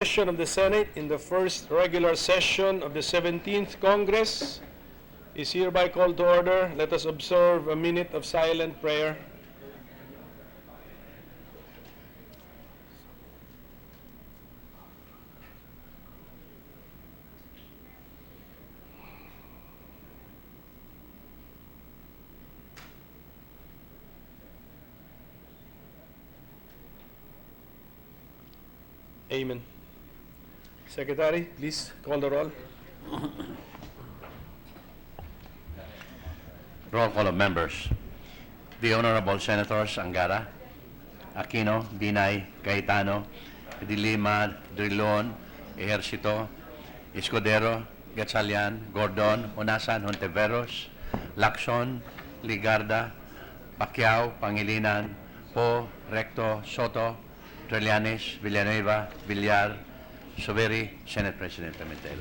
Session of the Senate in the first regular session of the 17th Congress is hereby called to order. Let us observe a minute of silent prayer. Amen. Secretary, please call the roll. Roll call of members. The Honorable Senators Angara, Aquino, Binay, Cayetano, De Lima, Drilon, Ejercito, Escudero, Gatchalian, Gordon, Honasan, Hontiveros, Lacson, Ligarda, Pacquiao, Pangilinan, Po, Recto, Soto, Trillanes, Villanueva, Villar, Soberi, Senate President Pimentel.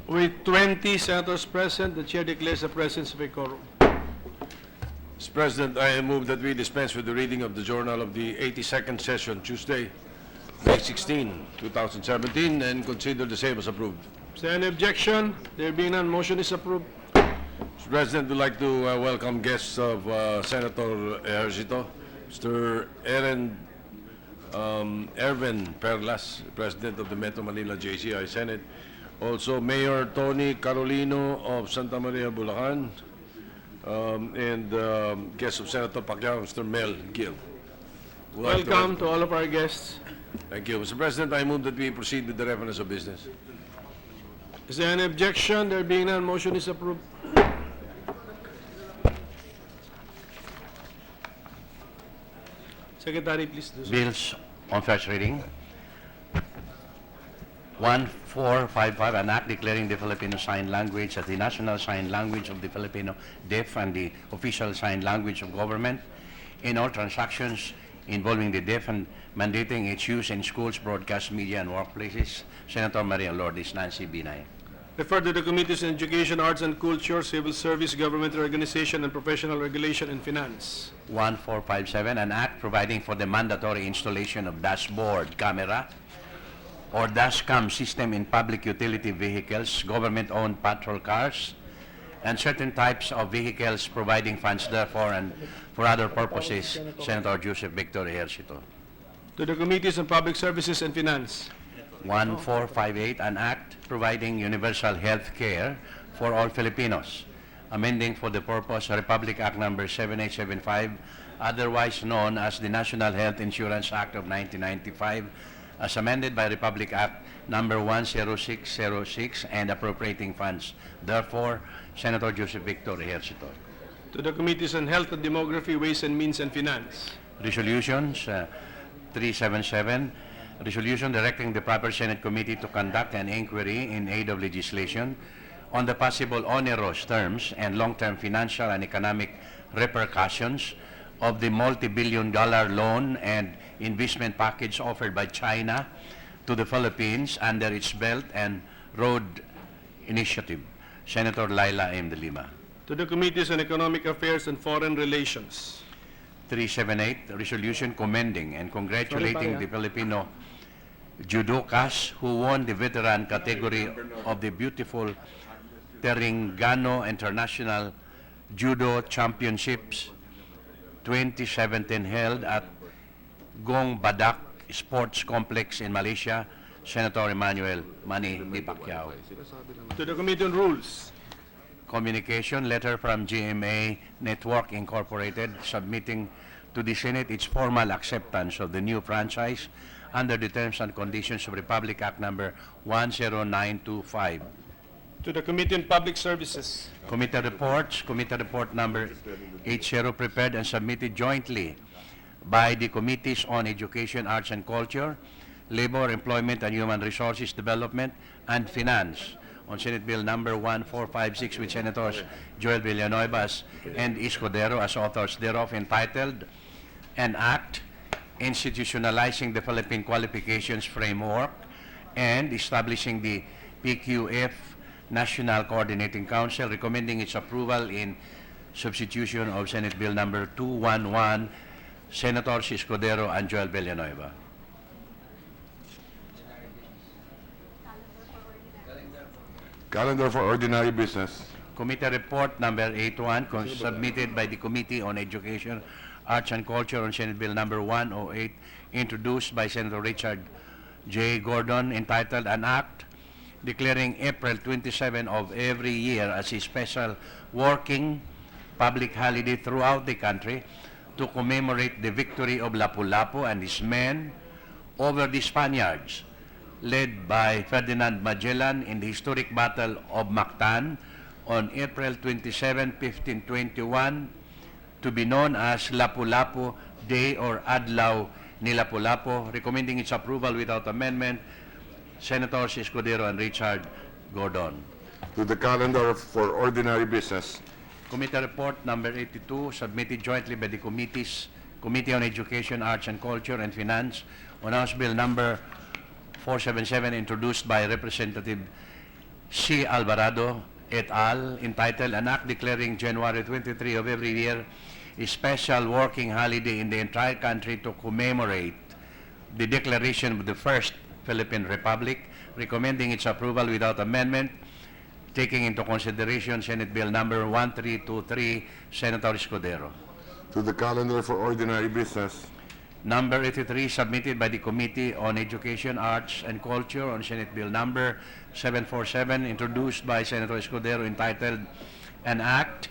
With 20 senators present, the chair declares the presence of a quorum. Mr. President, I move that we dispense with the reading of the journal of the 82nd session, Tuesday, May 16, 2017, and consider the same as approved. Is there any objection? There being none, motion is approved. Mr. President, we'd like to welcome guests of Senator Ejercito, Mr. Erwin Perlas, President of the Metro Manila JCI Senate. Also, Mayor Tony Carolino of Santa Maria, Bulacan, and guests of Senator Pacquiao, Mr. Mel Gil. Welcome to all of our guests. Thank you. Mr. President, I move that we proceed with the reference of business. Is there any objection? There being none, motion is approved. Secretary, please do so. Bills on first reading. 1455, an act declaring the Filipino Sign Language as the national sign language of the Filipino deaf and the official sign language of government in all transactions involving the deaf and mandating its use in schools, broadcast media, and workplaces. Senator Maria Lourdes Nancy Binay. Refer to the Committees on Education, Arts and Culture, Civil Service, Government Organization, and Professional Regulation and Finance. 1457, an act providing for the mandatory installation of dashboard camera or dashcam system in public utility vehicles, government-owned patrol cars, and certain types of vehicles, providing funds therefore and for other purposes. Senator Joseph Victor Ejercito. To the Committees on Public Services and Finance. 1458, an act providing universal health care for all Filipinos, amending for the purpose Republic Act number 7875, otherwise known as the National Health Insurance Act of 1995, as amended by Republic Act number 10606, and appropriating funds. Therefore, Senator Joseph Victor Ejercito. To the Committees on Health and Demography, Ways and Means and Finance. Resolutions 377, resolution directing the proper Senate committee to conduct an inquiry in aid of legislation on the possible onerous terms and long-term financial and economic repercussions of the multi-billion-dollar loan and investment package offered by China to the Philippines under its Belt and Road Initiative. Senator Laila M. De Lima. To the Committees on Economic Affairs and Foreign Relations. 378, resolution commending and congratulating the Filipino judokas who won the veteran category of the beautiful Terenggano International Judo Championships 2017 held at Gong Badak Sports Complex in Malaysia. Senator Emmanuel Manny Di Pacquiao. To the Committee on Rules. Communication letter from GMA Network Incorporated submitting to the Senate its formal acceptance of the new franchise under the terms and conditions of Republic Act number 10925. To the Committee on Public Services. Committee reports, Committee report number 80 prepared and submitted jointly by the Committees on Education, Arts and Culture, Labor, Employment and Human Resources Development, and Finance on Senate Bill number 1456 with Senators Joel Villanueva and Escudero as authors thereof, entitled An Act Institutionalizing the Philippine Qualifications Framework and establishing the PQF National Coordinating Council, recommending its approval in substitution of Senate Bill number 211, Senators Escudero and Joel Villanueva. Calendar for ordinary business. Committee report number 81, submitted by the Committee on Education, Arts and Culture on Senate Bill number 108, introduced by Senator Richard J. Gordon, entitled An Act Declaring April 27 of every year as a special working public holiday throughout the country to commemorate the victory of Lapu-Lapu and his men over the Spaniards, led by Ferdinand Magellan in the historic Battle of Mactan on April 27, 1521, to be known as Lapu-Lapu Day or Adlaw ni Lapu-Lapu, recommending its approval without amendment, Senators Escudero and Richard Gordon. To the calendar for ordinary business. Committee report number 82, submitted jointly by the Committee on Education, Arts and Culture and Finance on House Bill number 477, introduced by Representative C. Alvarado et al., entitled An Act Declaring January 23 of every year a special working holiday in the entire country to commemorate the declaration of the First Philippine Republic, recommending its approval without amendment, taking into consideration Senate Bill number 1323, Senator Escudero. To the calendar for ordinary business. Number 83, submitted by the Committee on Education, Arts and Culture on Senate Bill number 747, introduced by Senator Escudero, entitled An Act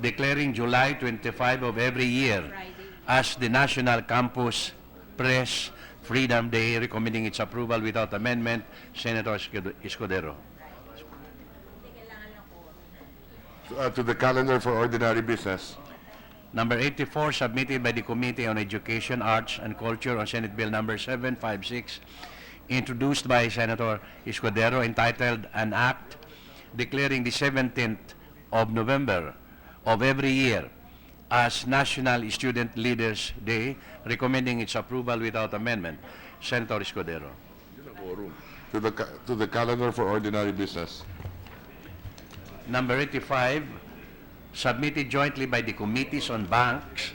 Declaring July 25 of every year as the National Campus Press Freedom Day, recommending its approval without amendment, Senator Escudero. To the calendar for ordinary business. Number 84, submitted by the Committee on Education, Arts and Culture on Senate Bill number 756, introduced by Senator Escudero, entitled An Act Declaring the 17th of November of every year as National Student Leaders Day, recommending its approval without amendment, Senator Escudero. To the calendar for ordinary business. Number 85, submitted jointly by the Committees on Banks,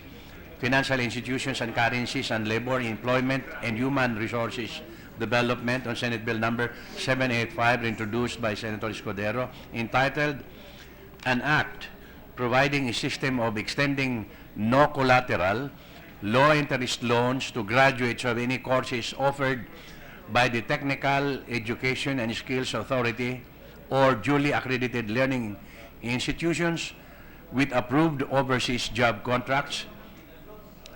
Financial Institutions and Currencies, and Labor, Employment, and Human Resources Development on Senate Bill number 785, introduced by Senator Escudero, entitled An Act Providing a System of Extending No Collateral, Low Interest Loans to Graduates of any courses offered by the Technical Education and Skills Authority or duly accredited learning institutions with approved overseas job contracts,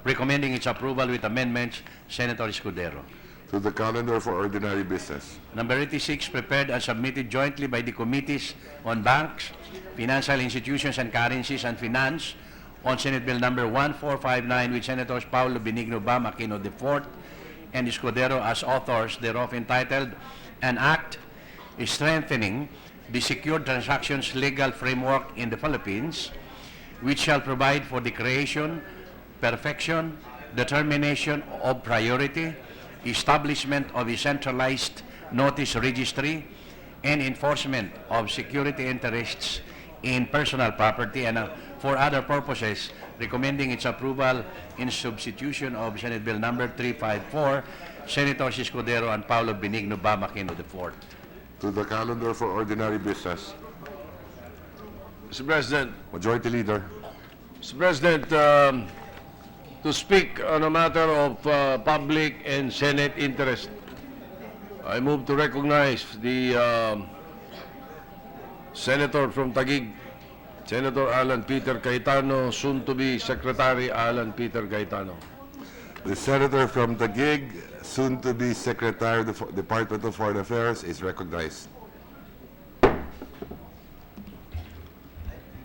recommending its approval with amendments, Senator Escudero. To the calendar for ordinary business. Number 86, prepared and submitted jointly by the Committees on Banks, Financial Institutions and Currencies, and Finance on Senate Bill number 1459, with Senators Paulo Benigno Bam Aquino IV and Escudero as authors thereof, entitled An Act Strengthening the Secured Transactions Legal Framework in the Philippines, which shall provide for the creation, perfection, determination of priority, establishment of a centralized notice registry, and enforcement of security interests in personal property, and for other purposes, recommending its approval in substitution of Senate Bill number 354, Senators Escudero and Paulo Benigno Bam Aquino IV. To the calendar for ordinary business. Mr. President, Majority Leader. Mr. President, to speak on a matter of public and Senate interest, I move to recognize the Senator from Taguig, Senator Alan Peter Cayetano, soon to be Secretary Alan Peter Cayetano. The Senator from Taguig, soon to be Secretary of the Department of Foreign Affairs, is recognized.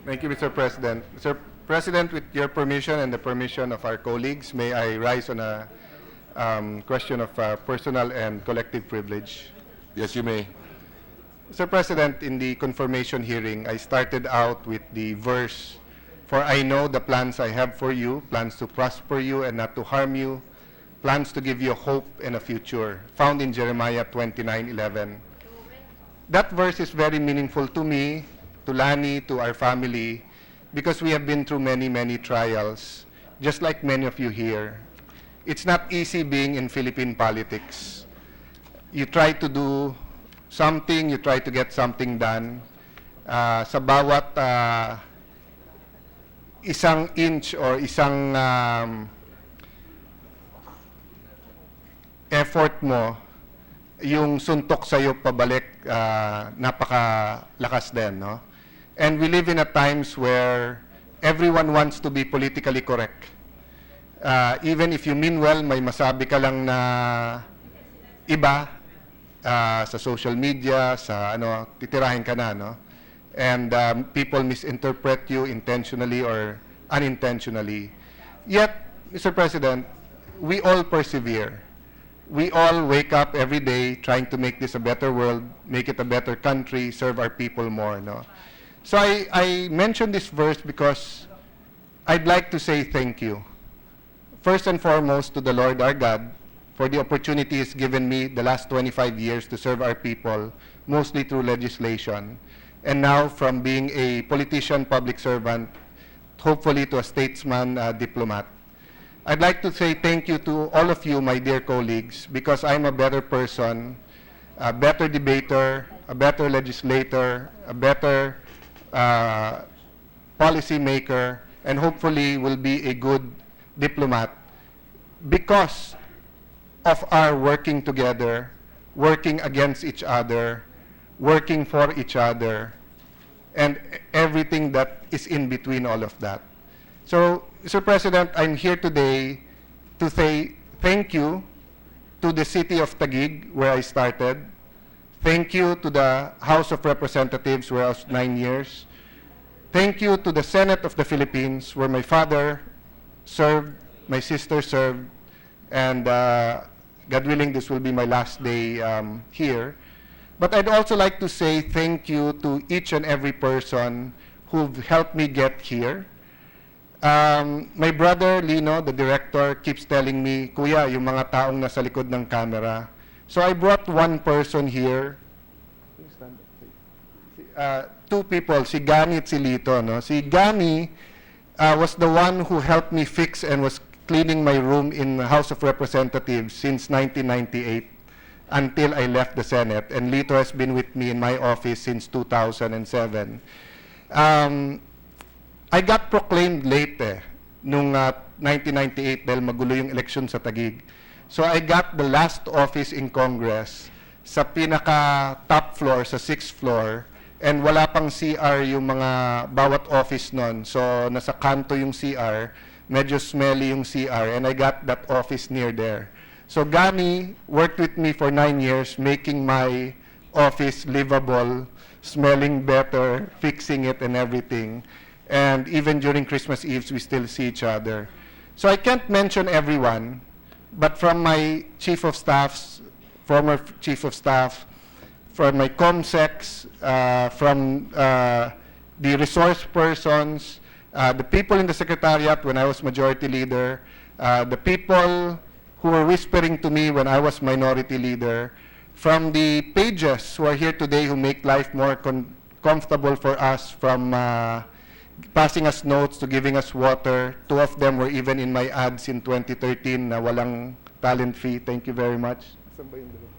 Thank you, Mr. President. Mr. President, with your permission and the permission of our colleagues, may I rise on a question of personal and collective privilege? Yes, you may. Mr. President, in the confirmation hearing, I started out with the verse, "For I know the plans I have for you, plans to prosper you and not to harm you, plans to give you hope and a future," found in Jeremiah 29:11. That verse is very meaningful to me, to Lani, to our family, because we have been through many, many trials, just like many of you here. It's not easy being in Philippine politics. You try to do something, you try to get something done. Sa bawat isang inch or isang effort mo, yung suntok sa'yo pabalik, napakalakas din, no? And we live in a times where everyone wants to be politically correct. Even if you mean well, may masabi ka lang na iba sa social media, sa ano, titirahin ka na, no? And people misinterpret you intentionally or unintentionally. Yet, Mr. President, we all persevere. We all wake up every day trying to make this a better world, make it a better country, serve our people more, no? So I mentioned this verse because I'd like to say thank you. First and foremost to the Lord our God for the opportunity He's given me the last 25 years to serve our people, mostly through legislation. And now from being a politician, public servant, hopefully to a statesman, diplomat. I'd like to say thank you to all of you, my dear colleagues, because I'm a better person, a better debater, a better legislator, a better policy maker, and hopefully will be a good diplomat because of our working together, working against each other, working for each other, and everything that is in between all of that. So, Mr. President, I'm here today to say thank you to the city of Taguig, where I started. Thank you to the House of Representatives, where I was 9 years. Thank you to the Senate of the Philippines, where my father served, my sister served, and God willing, this will be my last day here. But I'd also like to say thank you to each and every person who've helped me get here. My brother, Lino, the director, keeps telling me, Kuya, yung mga taong nasa likod ng camera. So I brought one person here. Two people, si Gani at si Lito. No? Si Gani was the one who helped me fix and was cleaning my room in the House of Representatives since 1998 until I left the Senate. And Lito has been with me in my office since 2007. I got proclaimed late nung 1998 dahil magulo yung election sa Taguig. So I got the last office in Congress sa pinaka top floor, sa 6th floor, and wala pang CR yung mga bawat office nun. So nasa kanto yung CR, medyo smelly yung CR, and I got that office near there. So Gani worked with me for 9 years, making my office livable, smelling better, fixing it and everything. And even during Christmas Eves, we still see each other. So I can't mention everyone, but from my chief of staffs, former chief of staff, from my comsecs, from the resource persons, the people in the secretariat when I was majority leader, the people who were whispering to me when I was minority leader, from the pages who are here today who make life more comfortable for us, from passing us notes to giving us water. 2 of them were even in my ads in 2013 na walang talent fee. Thank you very much. Saan ba yung dalawa?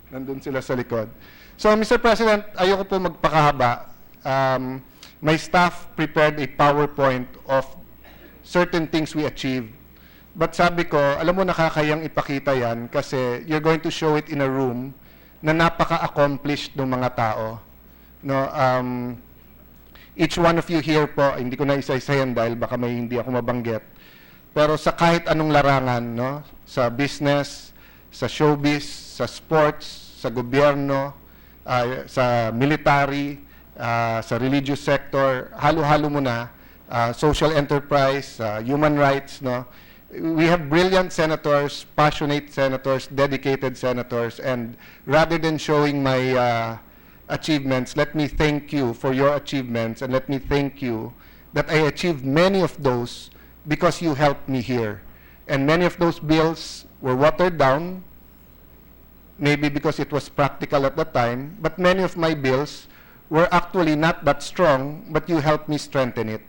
Nandun sila sa likod. So, Mr. President, ayoko po magpakahaba. My staff prepared a PowerPoint of certain things we achieved. But sabi ko, alam mo, nakakayang ipakita yan kasi you're going to show it in a room na napaka-accomplished ng mga tao. No, each one of you here po, hindi ko na isa-isayan dahil baka may hindi ako mabanggit. Pero sa kahit anong larangan, no, sa business, sa showbiz, sa sports, sa gobyerno, sa military, sa religious sector, halo-halo mo na, social enterprise, human rights, no. We have brilliant senators, passionate senators, dedicated senators, and rather than showing my achievements, let me thank you for your achievements, and let me thank you that I achieved many of those because you helped me here. And many of those bills were watered down, maybe because it was practical at the time, but many of my bills were actually not that strong, but you helped me strengthen it.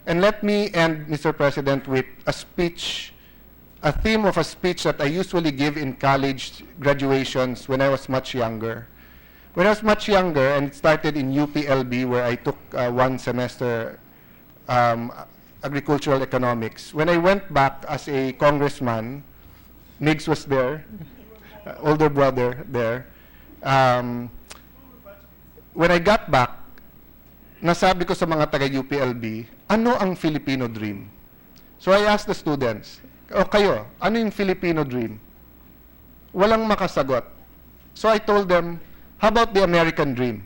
And let me end, Mr. President, with a speech, a theme of a speech that I usually give in college graduations when I was much younger. When I was much younger, and it started in UPLB, where I took one semester agricultural economics. When I went back as a congressman, Migs was there, older brother there. When I got back, nasabi ko sa mga taga-UPLB, ano ang Filipino dream? So I asked the students, o kayo, ano yung Filipino dream? Walang makasagot. So I told them, how about the American dream?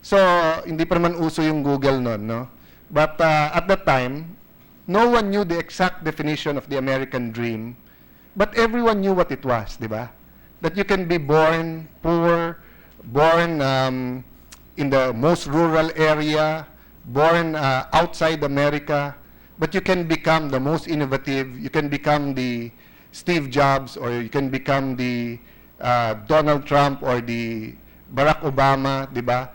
So, hindi pa naman uso yung Google nun, no? But at that time, no one knew the exact definition of the American dream, but everyone knew what it was, di ba? That you can be born poor, born in the most rural area, born outside America, but you can become the most innovative, you can become the Steve Jobs, or you can become the Donald Trump or the Barack Obama, di ba?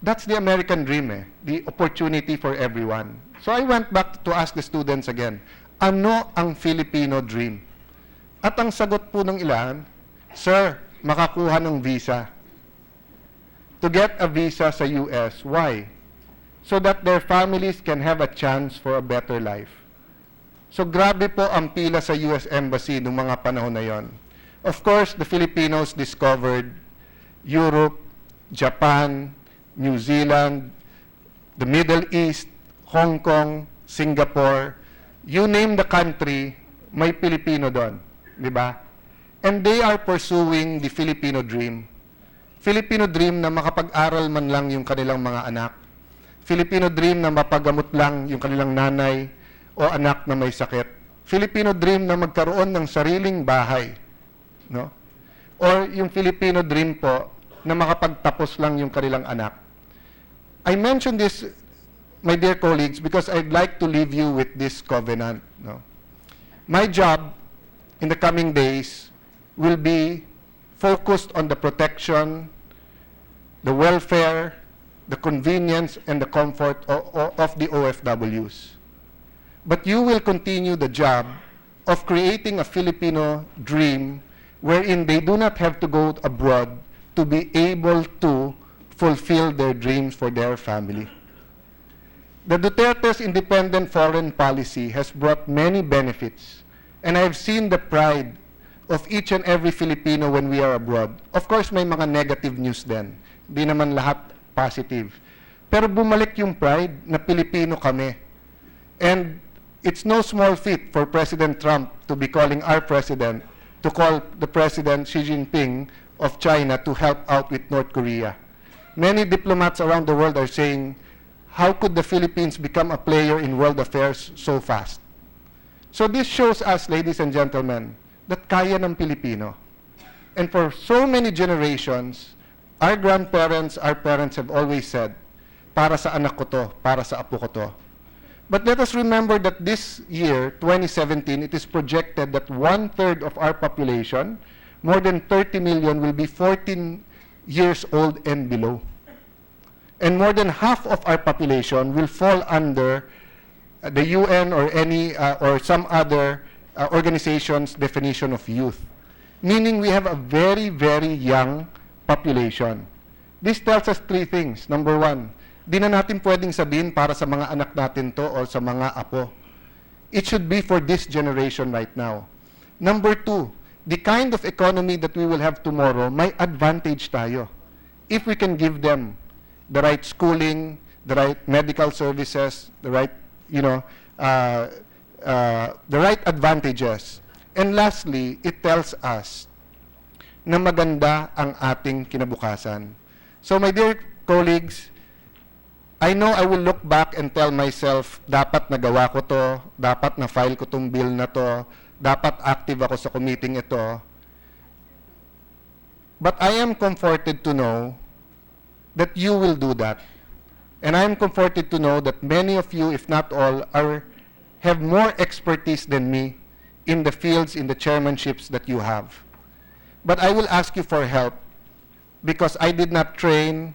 That's the American dream, the opportunity for everyone. So I went back to ask the students again, ano ang Filipino dream? At ang sagot po ng ilan, sir, makakuha ng visa. To get a visa sa US, why? So that their families can have a chance for a better life. So grabe po ang pila sa US Embassy noong mga panahon na yon. Of course, the Filipinos discovered Europe, Japan, New Zealand, the Middle East, Hong Kong, Singapore, you name the country, may Pilipino doon, di ba? And they are pursuing the Filipino dream. Filipino dream na makapag-aral man lang yung kanilang mga anak. Filipino dream na mapagamot lang yung kanilang nanay o anak na may sakit. Filipino dream na magkaroon ng sariling bahay, no? Or yung Filipino dream po na makapagtapos lang yung kanilang anak. I mention this, my dear colleagues, because I'd like to leave you with this covenant. No? My job in the coming days will be focused on the protection, the welfare, the convenience, and the comfort of the OFWs. But you will continue the job of creating a Filipino dream wherein they do not have to go abroad to be able to fulfill their dreams for their family. The Duterte's independent foreign policy has brought many benefits, and I have seen the pride of each and every Filipino when we are abroad. Of course, may mga negative news din. Di naman lahat positive. Pero bumalik yung pride na Pilipino kami. And it's no small feat for President Trump to be calling our president, to call the President Xi Jinping of China to help out with North Korea. Many diplomats around the world are saying, how could the Philippines become a player in world affairs so fast? So this shows us, ladies and gentlemen, that kaya ng Pilipino. And for so many generations, our grandparents, our parents have always said, para sa anak ko to, para sa apo ko to. But let us remember that this year, 2017, it is projected that 1/3 of our population, more than 30 million, will be 14 years old and below. And more than half of our population will fall under the UN or any or some other organization's definition of youth. Meaning we have a very, very young population. This tells us three things. Number one, di na natin pwedeng sabihin para sa mga anak natin to or sa mga apo. It should be for this generation right now. Number two, the kind of economy that we will have tomorrow, may advantage tayo. If we can give them the right schooling, the right medical services, the right, the right advantages. And lastly, it tells us na maganda ang ating kinabukasan. So my dear colleagues, I know I will look back and tell myself, dapat nagawa ko to, dapat na-file ko tong bill na to, dapat active ako sa committee ito. But I am comforted to know that you will do that. And I am comforted to know that many of you, if not all, have more expertise than me in the fields, in the chairmanships that you have. But I will ask you for help because I did not train,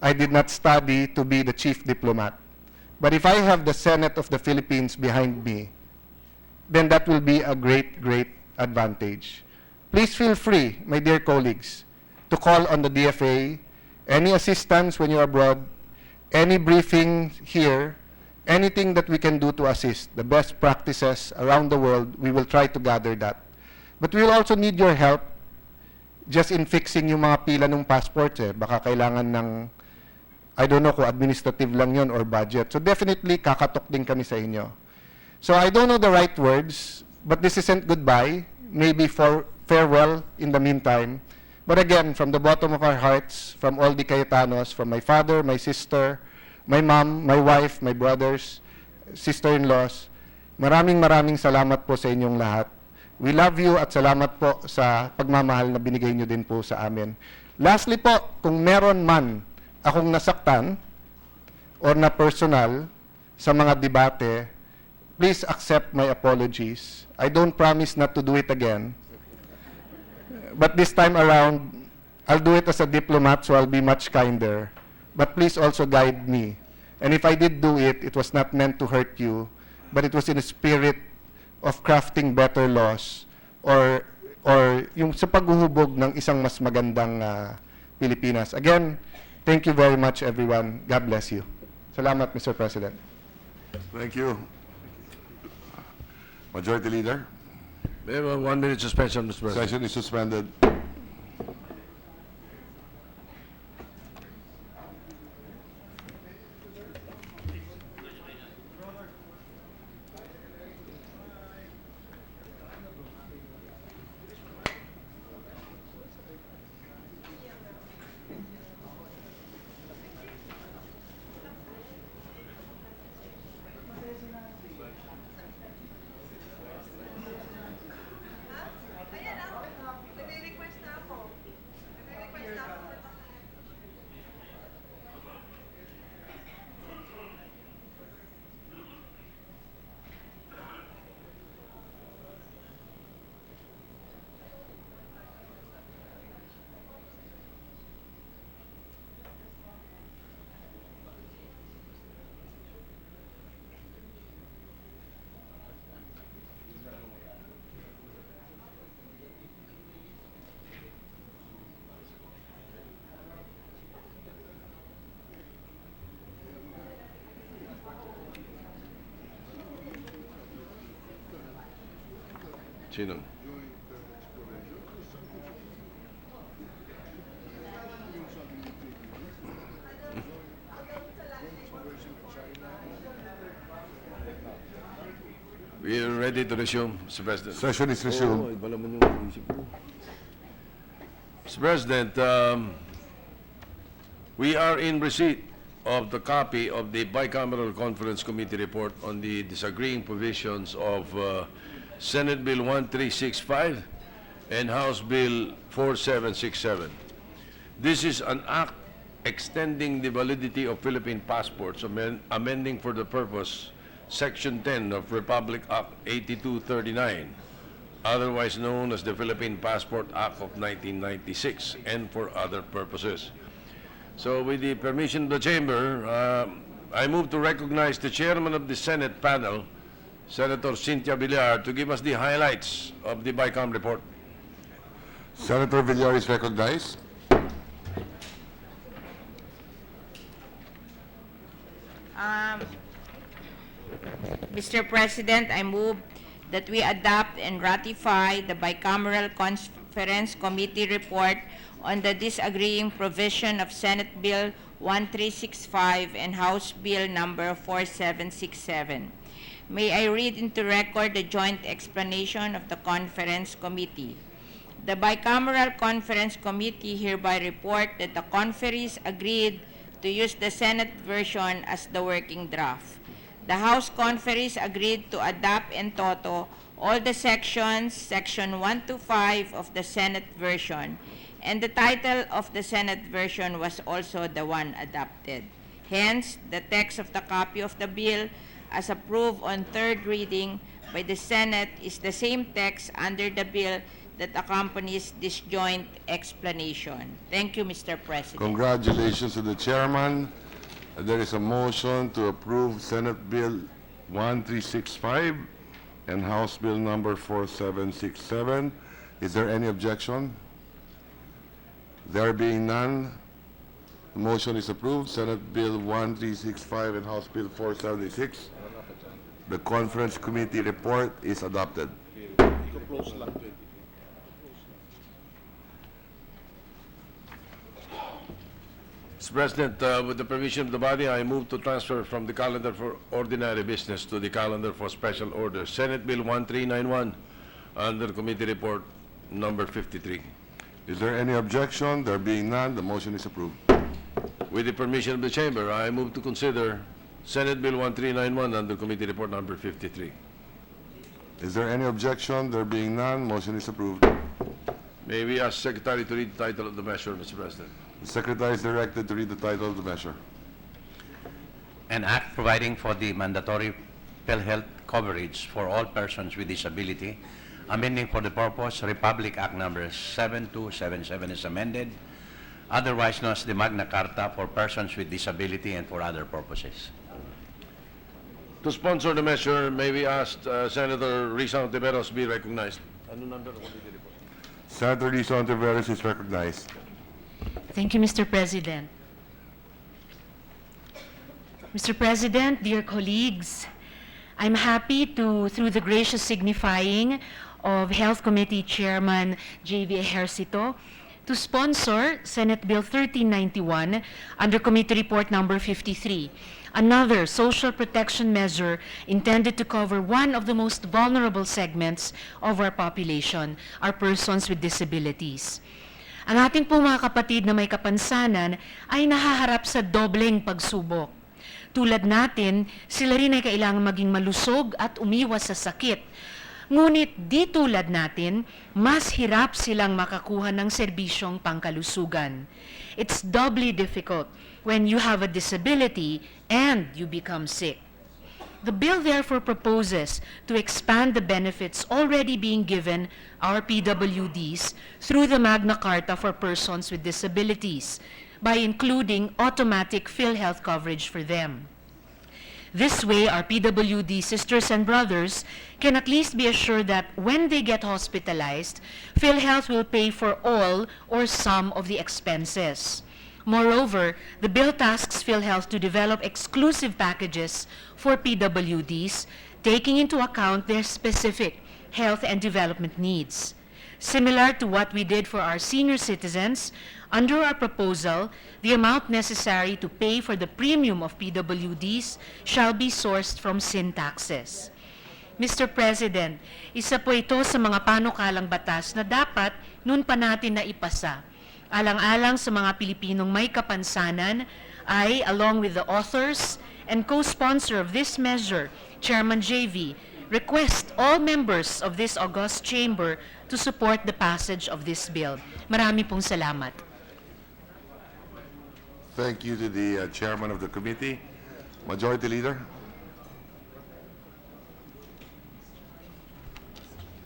I did not study to be the chief diplomat. But if I have the Senate of the Philippines behind me, then that will be a great, great advantage. Please feel free, my dear colleagues, to call on the DFA, any assistance when you're abroad, any briefing here, anything that we can do to assist, the best practices around the world, we will try to gather that. But we will also need your help just in fixing yung mga pila ng passports eh. Baka kailangan ng, I don't know kung administrative lang yun or budget. So definitely, kakatok din kami sa inyo. So I don't know the right words, but this isn't goodbye. Maybe for farewell in the meantime. But again, from the bottom of our hearts, from all the Cayetanos, from my father, my sister, my mom, my wife, my brothers, sister-in-laws, maraming salamat po sa inyong lahat. We love you at salamat po sa pagmamahal na binigay nyo din po sa amin. Lastly po, kung meron man akong nasaktan or na personal sa mga debate, please accept my apologies. I don't promise not to do it again. But this time around, I'll do it as a diplomat, so I'll be much kinder. But please also guide me. And if I did do it, it was not meant to hurt you, but it was in a spirit of crafting better laws or yung sa paghuhubog ng isang mas magandang Pilipinas. Again, thank you very much, everyone. God bless you. Salamat, Mr. President. Thank you. Majority Leader, We have a 1-minute suspension, Mr. President. session is suspended. Sino? We are ready to resume, Mr. President. Session is resumed. Oh, iba naman yung isip ko. Mr. President, we are in receipt of the copy of the Bicameral Conference Committee report on the disagreeing provisions of Senate Bill 1365 and House Bill 4767. This is an act extending the validity of Philippine passports, amending for the purpose Section 10 of Republic Act 8239, otherwise known as the Philippine Passport Act of 1996, and for other purposes. So with the permission of the Chamber, I move to recognize the Chairman of the Senate panel, Senator Cynthia Villar, to give us the highlights of the BICAM report. Senator Villar is recognized. Mr. President, I move that we adopt and ratify the Bicameral Conference Committee report on the disagreeing provision of Senate Bill 1365 and House Bill number 4767. May I read into record the joint explanation of the Conference Committee. The Bicameral Conference Committee hereby report that the conferees agreed to use the Senate version as the working draft. The House conferees agreed to adopt in toto all the sections, Section 1 to 5 of the Senate version, and the title of the Senate version was also the one adopted. Hence, the text of the copy of the bill as approved on third reading by the Senate is the same text under the bill that accompanies this joint explanation. Thank you, Mr. President. Congratulations to the chairman. There is a motion to approve Senate Bill 1365 and House Bill number 4767. Is there any objection? There being none, the motion is approved. Senate Bill 1365 and House Bill 476. The Conference Committee report is adopted. Mr. President, with the permission of the body, I move to transfer from the calendar for ordinary business to the calendar for special orders. Senate Bill 1391 under Committee Report number 53. Is there any objection? There being none, the motion is approved. With the permission of the chamber, I move to consider Senate Bill 1391 under Committee Report number 53. Is there any objection? There being none, motion is approved. May we ask Secretary to read the title of the measure, Mr. President? The Secretary is directed to read the title of the measure. An act providing for the mandatory PhilHealth coverage for all persons with disability, amending for the purpose Republic Act number 7277 is amended, otherwise known as the Magna Carta for persons with disability and for other purposes. To sponsor the measure, may we ask Senator Risa Ontiveros be recognized? Ano number? Senator Risa Ontiveros is recognized. Thank you, Mr. President. Mr. President, dear colleagues, I'm happy to, through the gracious signifying of Health Committee Chairman J.V. Ejercito, to sponsor Senate Bill 1391 under Committee Report number 53, another social protection measure intended to cover one of the most vulnerable segments of our population, our persons with disabilities. Ang ating po mga kapatid na may kapansanan ay nahaharap sa dobleng pagsubok. Tulad natin, sila rin ay kailangan maging malusog at umiwas sa sakit. Ngunit di tulad natin, mas hirap silang makakuha ng serbisyong pangkalusugan. It's doubly difficult when you have a disability and you become sick. The bill therefore proposes to expand the benefits already being given our PWDs through the Magna Carta for persons with disabilities by including automatic PhilHealth coverage for them. This way, our PWD sisters and brothers can at least be assured that when they get hospitalized, PhilHealth will pay for all or some of the expenses. Moreover, the bill tasks PhilHealth to develop exclusive packages for PWDs, taking into account their specific health and development needs. Similar to what we did for our senior citizens, under our proposal, the amount necessary to pay for the premium of PWDs shall be sourced from sin taxes. Mr. President, isa po ito sa mga panukalang batas na dapat noon pa natin na ipasa. Alang-alang sa mga Pilipinong may kapansanan, I, along with the authors and co-sponsor of this measure, Chairman JV, request all members of this august chamber to support the passage of this bill. Marami pong salamat. Thank you to the chairman of the committee. Majority Leader.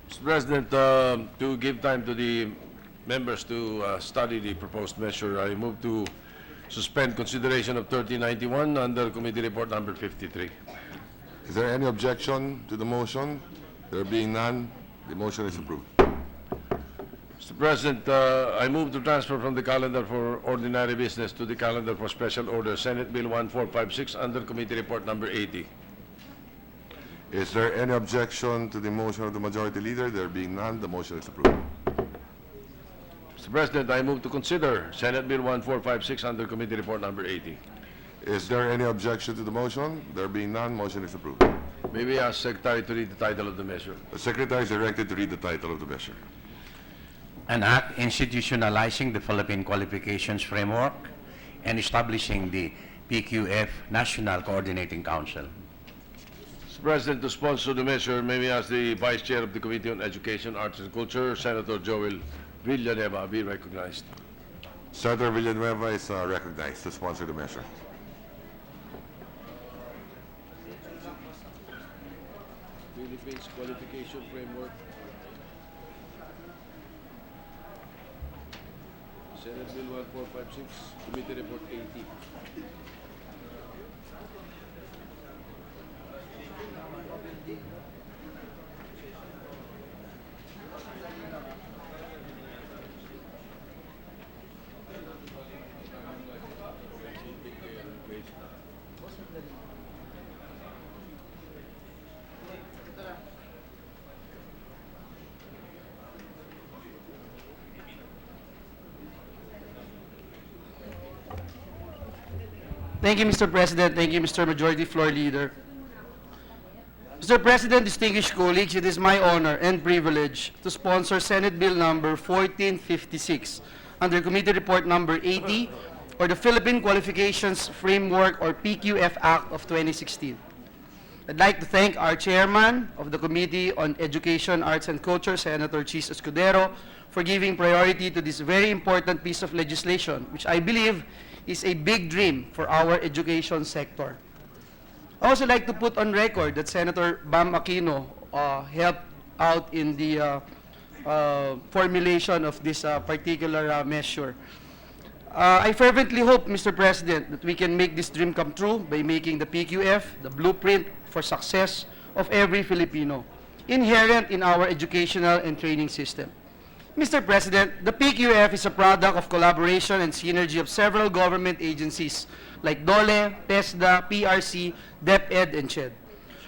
Mr. President, to give time to the members to study the proposed measure, I move to suspend consideration of 1391 under Committee Report number 53. Is there any objection to the motion? There being none, the motion is approved. Mr. President, I move to transfer from the calendar for ordinary business to the calendar for special order Senate Bill 1456 under Committee Report number 80. Is there any objection to the motion of the Majority Leader? There being none, the motion is approved. Mr. President, I move to consider Senate Bill 1456 under Committee Report number 80. Is there any objection to the motion? There being none, motion is approved. May we ask Secretary to read the title of the measure? The Secretary is directed to read the title of the measure. An act institutionalizing the Philippine Qualifications Framework and establishing the PQF National Coordinating Council. Mr. President, to sponsor the measure, may we ask the Vice Chair of the Committee on Education, Arts and Culture, Senator Joel Villanueva, be recognized. Senator Villanueva is recognized to sponsor the measure. Philippines Qualification Framework. Senate Bill 1456, Committee Report 80. Thank you, Mr. President. Thank you, Mr. Majority Floor Leader. Mr. President, distinguished colleagues, it is my honor and privilege to sponsor Senate Bill number 1456 under Committee Report number 80, or the Philippine Qualifications Framework, or PQF Act of 2016. I'd like to thank our chairman of the Committee on Education, Arts and Culture, Senator Chis Escudero, for giving priority to this very important piece of legislation, which I believe is a big dream for our education sector. I also like to put on record that Senator Bam Aquino helped out in the formulation of this particular measure. I fervently hope, Mr. President, that we can make this dream come true by making the PQF the blueprint for success of every Filipino, inherent in our educational and training system. Mr. President, the PQF is a product of collaboration and synergy of several government agencies like DOLE, TESDA, PRC, DepEd, and CHED.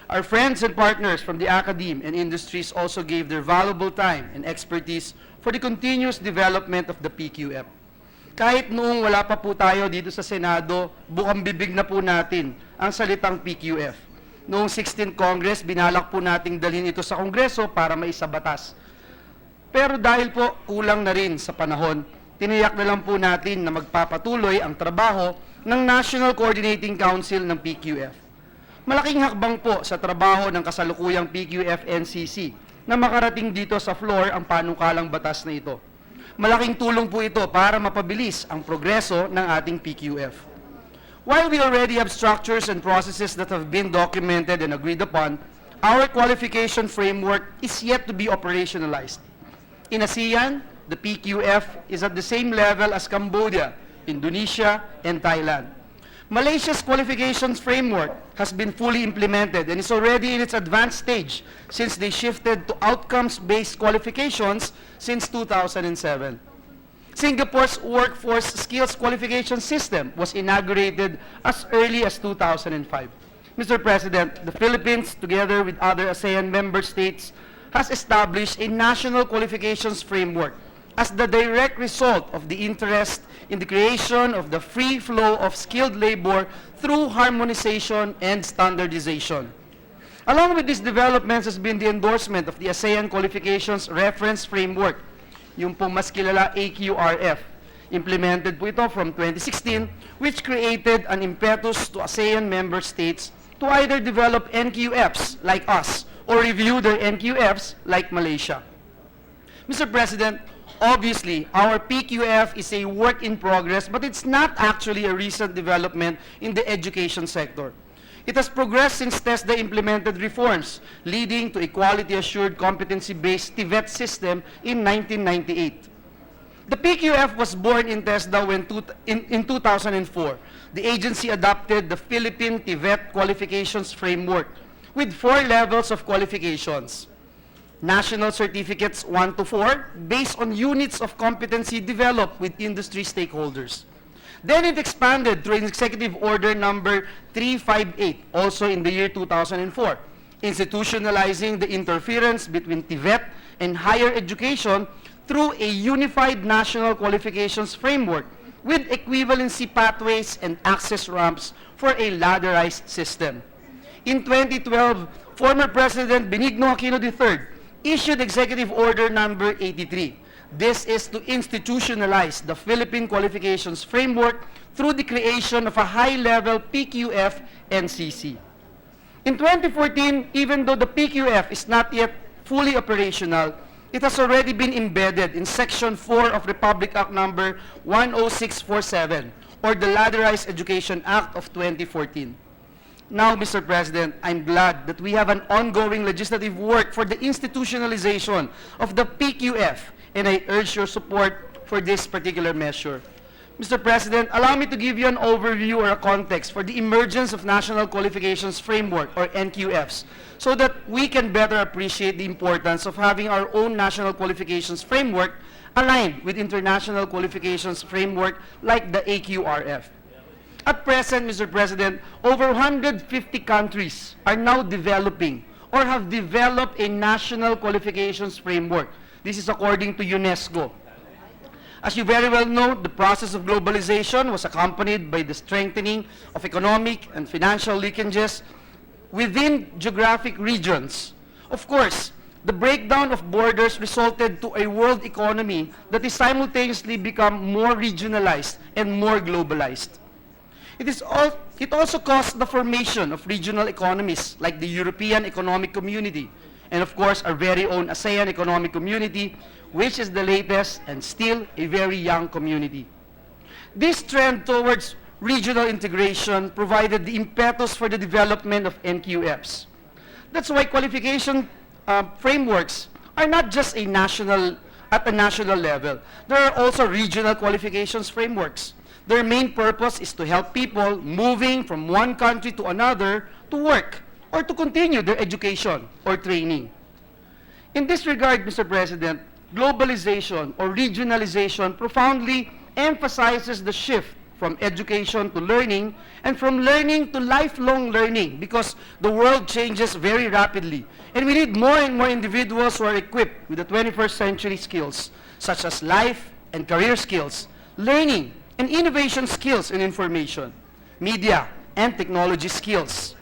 Our friends and partners from the academe and industries also gave their valuable time and expertise for the continuous development of the PQF. Kahit noong wala pa po tayo dito sa Senado, bukang bibig na po natin ang salitang PQF. Noong 16th Congress, binalak po nating dalhin ito sa Kongreso para maisabatas. Pero dahil po kulang na rin sa panahon, tiniyak na lang po natin na magpapatuloy ang trabaho ng National Coordinating Council ng PQF. Malaking hakbang po sa trabaho ng kasalukuyang PQF-NCC na makarating dito sa floor ang panukalang batas na ito. Malaking tulong po ito para mapabilis ang progreso ng ating PQF. While we already have structures and processes that have been documented and agreed upon, our qualification framework is yet to be operationalized. In ASEAN, the PQF is at the same level as Cambodia, Indonesia, and Thailand. Malaysia's qualifications framework has been fully implemented and is already in its advanced stage since they shifted to outcomes-based qualifications since 2007. Singapore's workforce skills qualification system was inaugurated as early as 2005. Mr. President, the Philippines, together with other ASEAN member states, has established a national qualifications framework as the direct result of the interest in the creation of the free flow of skilled labor through harmonization and standardization. Along with these developments has been the endorsement of the ASEAN Qualifications Reference Framework, yung pong mas kilala AQRF. Implemented po ito from 2016, which created an impetus to ASEAN member states to either develop NQFs like us or review their NQFs like Malaysia. Mr. President, obviously, our PQF is a work in progress, but it's not actually a recent development in the education sector. It has progressed since TESDA implemented reforms, leading to a quality-assured, competency-based TVET system in 1998. The PQF was born in TESDA when in 2004. The agency adopted the Philippine TVET Qualifications Framework with 4 levels of qualifications. National Certificates 1 to 4, based on units of competency developed with industry stakeholders. Then it expanded through Executive Order number 358, also in the year 2004, institutionalizing the interference between TVET and higher education through a unified national qualifications framework with equivalency pathways and access ramps for a ladderized system. In 2012, former President Benigno Aquino III issued Executive Order number 83. This is to institutionalize the Philippine Qualifications Framework through the creation of a high-level PQF NCC. In 2014, even though the PQF is not yet fully operational, it has already been embedded in Section 4 of Republic Act number 10647, or the Ladderized Education Act of 2014. Now, Mr. President, I'm glad that we have an ongoing legislative work for the institutionalization of the PQF, and I urge your support for this particular measure. Mr. President, allow me to give you an overview or a context for the emergence of National Qualifications Framework, or NQFs, so that we can better appreciate the importance of having our own National Qualifications Framework aligned with international qualifications framework like the AQRF. At present, Mr. President, over 150 countries are now developing or have developed a national qualifications framework. This is according to UNESCO. As you very well know, the process of globalization was accompanied by the strengthening of economic and financial linkages within geographic regions. Of course, the breakdown of borders resulted to a world economy that is simultaneously become more regionalized and more globalized. It also caused the formation of regional economies like the European Economic Community and of course our very own ASEAN Economic Community, which is the latest and still a very young community. This trend towards regional integration provided the impetus for the development of NQFs. That's why qualification frameworks are not just at a national level. There are also regional qualifications frameworks. Their main purpose is to help people moving from one country to another to work or to continue their education or training. In this regard, Mr. President, globalization or regionalization profoundly emphasizes the shift from education to learning and from learning to lifelong learning because the world changes very rapidly and we need more and more individuals who are equipped with the 21st century skills such as life and career skills, learning and innovation skills in information, media, and technology skills.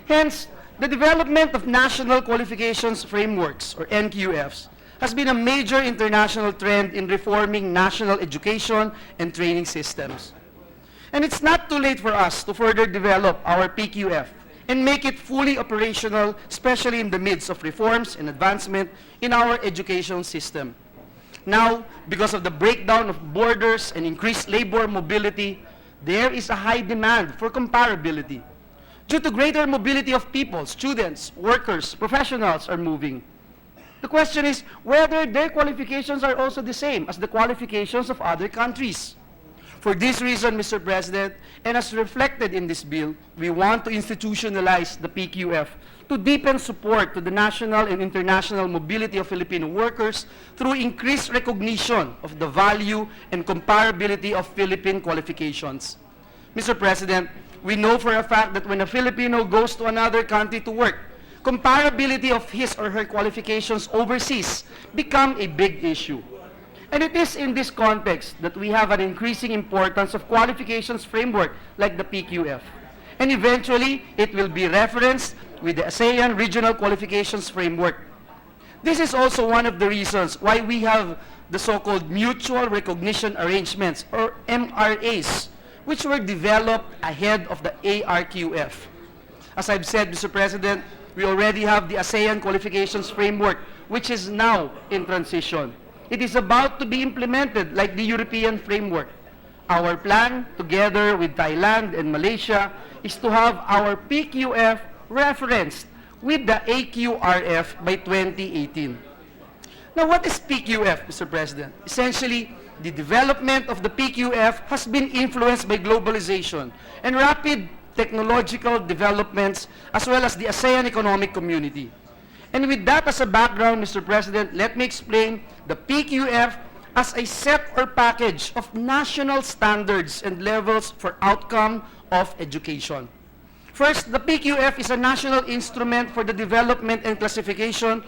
Hence, the development of national qualifications frameworks, or NQFs, has been a major international trend in reforming national education and training systems. And it's not too late for us to further develop our PQF and make it fully operational, especially in the midst of reforms and advancement in our education system. Now, because of the breakdown of borders and increased labor mobility, there is a high demand for comparability. Due to greater mobility of people, students, workers, professionals are moving. The question is whether their qualifications are also the same as the qualifications of other countries. For this reason, Mr. President, and as reflected in this bill, we want to institutionalize the PQF to deepen support to the national and international mobility of Filipino workers through increased recognition of the value and comparability of Philippine qualifications. Mr. President, we know for a fact that when a Filipino goes to another country to work, comparability of his or her qualifications overseas become a big issue. And it is in this context that we have an increasing importance of qualifications framework like the PQF. And eventually, it will be referenced with the ASEAN Regional Qualifications Framework. This is also one of the reasons why we have the so-called Mutual Recognition Arrangements, or MRAs, which were developed ahead of the ARQF. As I've said, Mr. President, we already have the ASEAN Qualifications Framework, which is now in transition. It is about to be implemented like the European framework. Our plan, together with Thailand and Malaysia, is to have our PQF referenced with the AQRF by 2018. Now, what is PQF, Mr. President? Essentially, the development of the PQF has been influenced by globalization and rapid technological developments as well as the ASEAN Economic Community. And with that as a background, Mr. President, let me explain the PQF as a set or package of national standards and levels for outcome of education. First, the PQF is a national instrument for the development and classification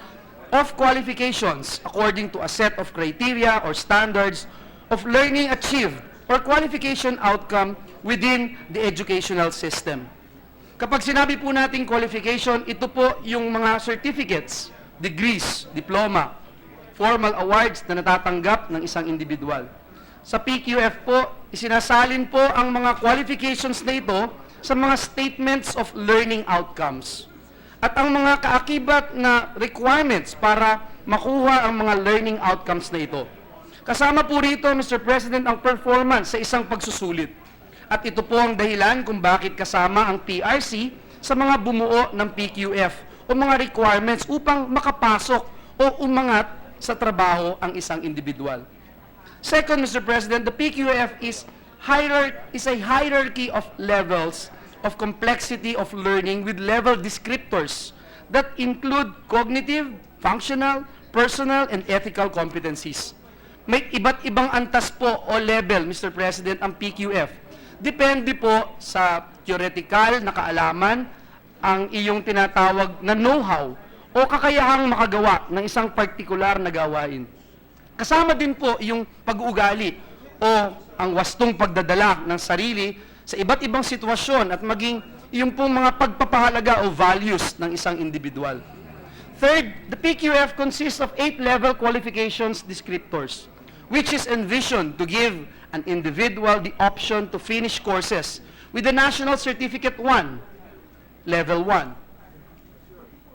of qualifications according to a set of criteria or standards of learning achieved or qualification outcome within the educational system. Kapag sinabi po natin qualification, ito po yung mga certificates, degrees, diploma, formal awards na natatanggap ng isang individual. Sa PQF po, isinasalin po ang mga qualifications na ito sa mga statements of learning outcomes. At ang mga kaakibat na requirements para makuha ang mga learning outcomes na ito. Kasama po rito, Mr. President, ang performance sa isang pagsusulit. At ito po ang dahilan kung bakit kasama ang PRC sa mga bumuo ng PQF o mga requirements upang makapasok o umangat sa trabaho ang isang individual. Second, Mr. President, the PQF is a hierarchy of levels of complexity of learning with level descriptors that include cognitive, functional, personal, and ethical competencies. May iba't ibang antas po o level, Mr. President, ang PQF. Depende po sa theoretical na kaalaman, ang iyong tinatawag na know-how o kakayahang makagawa ng isang partikular na gawain. Kasama din po yung pag-uugali o ang wastong pagdadala ng sarili sa iba't ibang sitwasyon at maging yung pong mga pagpapahalaga o values ng isang individual. Third, the PQF consists of 8-level qualifications descriptors, which is envisioned to give an individual the option to finish courses with the National Certificate 1, Level 1,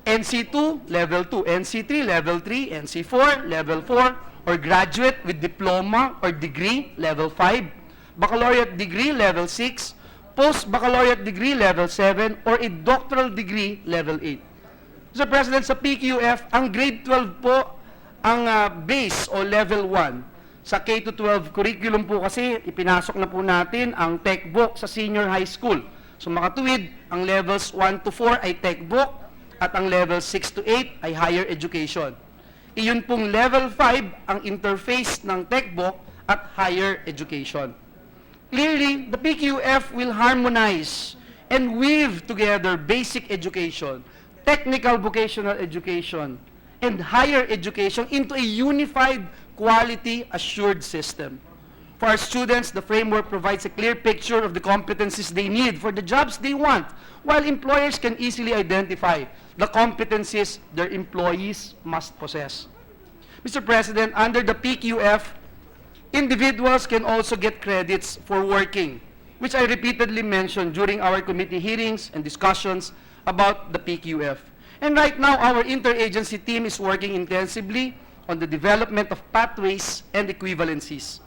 NC2, Level 2, NC3, Level 3, NC4, Level 4, or graduate with diploma or degree, Level 5, baccalaureate degree, Level 6, post-baccalaureate degree, Level 7, or a doctoral degree, Level 8. Mr. President, sa PQF, ang grade 12 po ang base o Level 1. Sa K-12 curriculum po kasi, ipinasok na po natin ang textbook sa senior high school. So makatuwid, ang levels 1 to 4 ay textbook at ang levels 6 to 8 ay higher education. Iyon pong level 5 ang interface ng textbook at higher education. Clearly, the PQF will harmonize and weave together basic education, technical vocational education, and higher education into a unified, quality assured system. For our students, the framework provides a clear picture of the competencies they need for the jobs they want, while employers can easily identify the competencies their employees must possess. Mr. President, under the PQF, individuals can also get credits for working, which I repeatedly mentioned during our committee hearings and discussions about the PQF. And right now, our interagency team is working intensively on the development of pathways and equivalencies.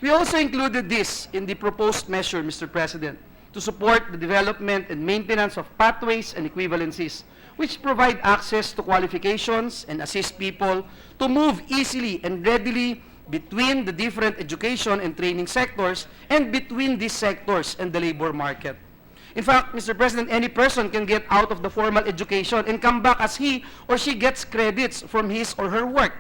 We also included this in the proposed measure, Mr. President, to support the development and maintenance of pathways and equivalencies, which provide access to qualifications and assist people to move easily and readily between the different education and training sectors and between these sectors and the labor market. In fact, Mr. President, any person can get out of the formal education and come back as he or she gets credits from his or her work.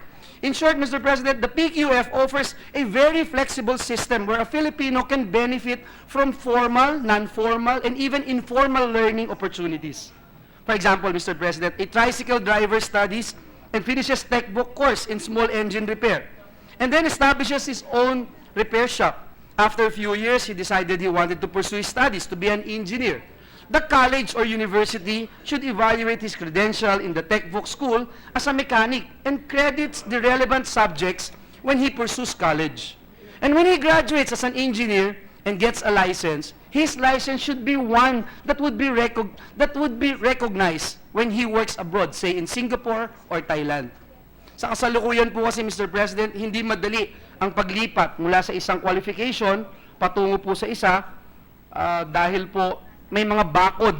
In short, Mr. President, the PQF offers a very flexible system where a Filipino can benefit from formal, non-formal, and even informal learning opportunities. For example, Mr. President, a tricycle driver studies and finishes textbook course in small engine repair, and then establishes his own repair shop. After a few years, he decided he wanted to pursue his studies to be an engineer. The college or university should evaluate his credential in the textbook school as a mechanic and credits the relevant subjects when he pursues college. And when he graduates as an engineer and gets a license, his license should be one that would be recognized when he works abroad, say in Singapore or Thailand. Sa kasalukuyan po kasi, Mr. President, hindi madali ang paglipat mula sa isang qualification patungo po sa isa dahil po may mga bakod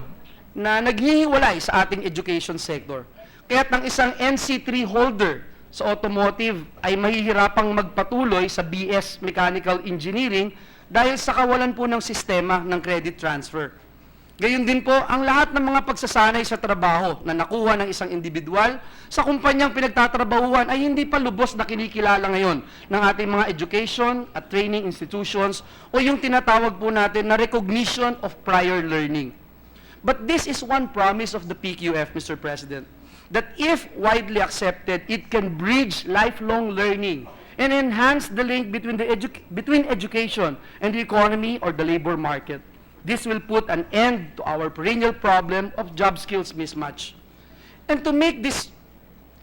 na naghihiwalay sa ating education sector. Kaya't ang isang NC3 holder sa automotive ay mahihirapang magpatuloy sa BS Mechanical Engineering dahil sa kawalan po ng sistema ng credit transfer. Gayun din po, ang lahat ng mga pagsasanay sa trabaho na nakuha ng isang individual sa kumpanyang pinagtatrabahuhan ay hindi pa lubos na kinikilala ngayon ng ating mga education at training institutions o yung tinatawag po natin na recognition of prior learning. But this is one promise of the PQF, Mr. President, that if widely accepted, it can bridge lifelong learning and enhance the link between education and the economy or the labor market. This will put an end to our perennial problem of job skills mismatch. And to make this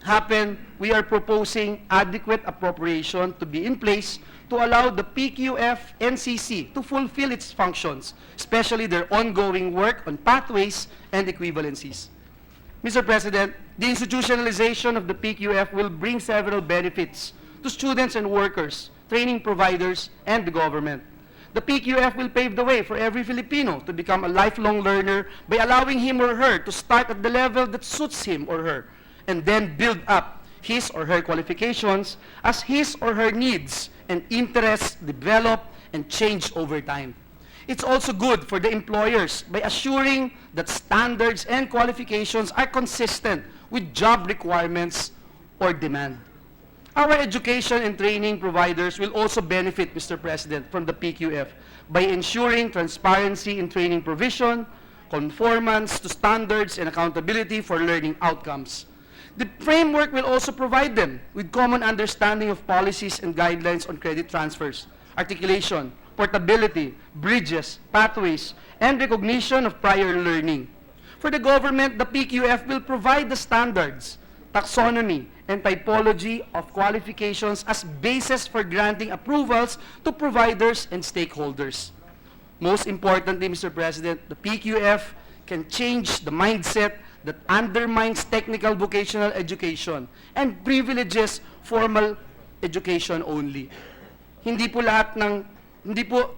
happen, we are proposing adequate appropriation to be in place to allow the PQF NCC to fulfill its functions, especially their ongoing work on pathways and equivalencies. Mr. President, the institutionalization of the PQF will bring several benefits to students and workers, training providers, and the government. The PQF will pave the way for every Filipino to become a lifelong learner by allowing him or her to start at the level that suits him or her and then build up his or her qualifications as his or her needs and interests develop and change over time. It's also good for the employers by assuring that standards and qualifications are consistent with job requirements or demand. Our education and training providers will also benefit, Mr. President, from the PQF by ensuring transparency in training provision, conformance to standards, and accountability for learning outcomes. The framework will also provide them with common understanding of policies and guidelines on credit transfers, articulation, portability, bridges, pathways, and recognition of prior learning. For the government, the PQF will provide the standards, taxonomy, and typology of qualifications as basis for granting approvals to providers and stakeholders. Most importantly, Mr. President, the PQF can change the mindset that undermines technical vocational education and privileges formal education only. Hindi po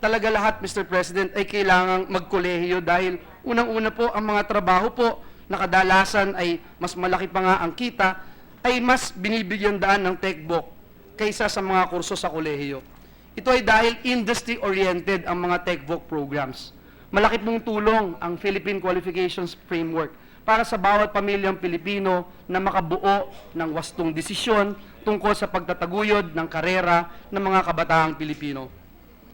talaga lahat, Mr. President, ay kailangang magkolehiyo dahil unang-una po ang mga trabaho po na kadalasan ay mas malaki pa nga ang kita ay mas binibigyan daan ng textbook kaysa sa mga kurso sa kolehiyo. Ito ay dahil industry-oriented ang mga textbook programs. Malaki pong tulong ang Philippine Qualifications Framework para sa bawat pamilyang Pilipino na makabuo ng wastong desisyon tungkol sa pagtataguyod ng karera ng mga kabataang Pilipino.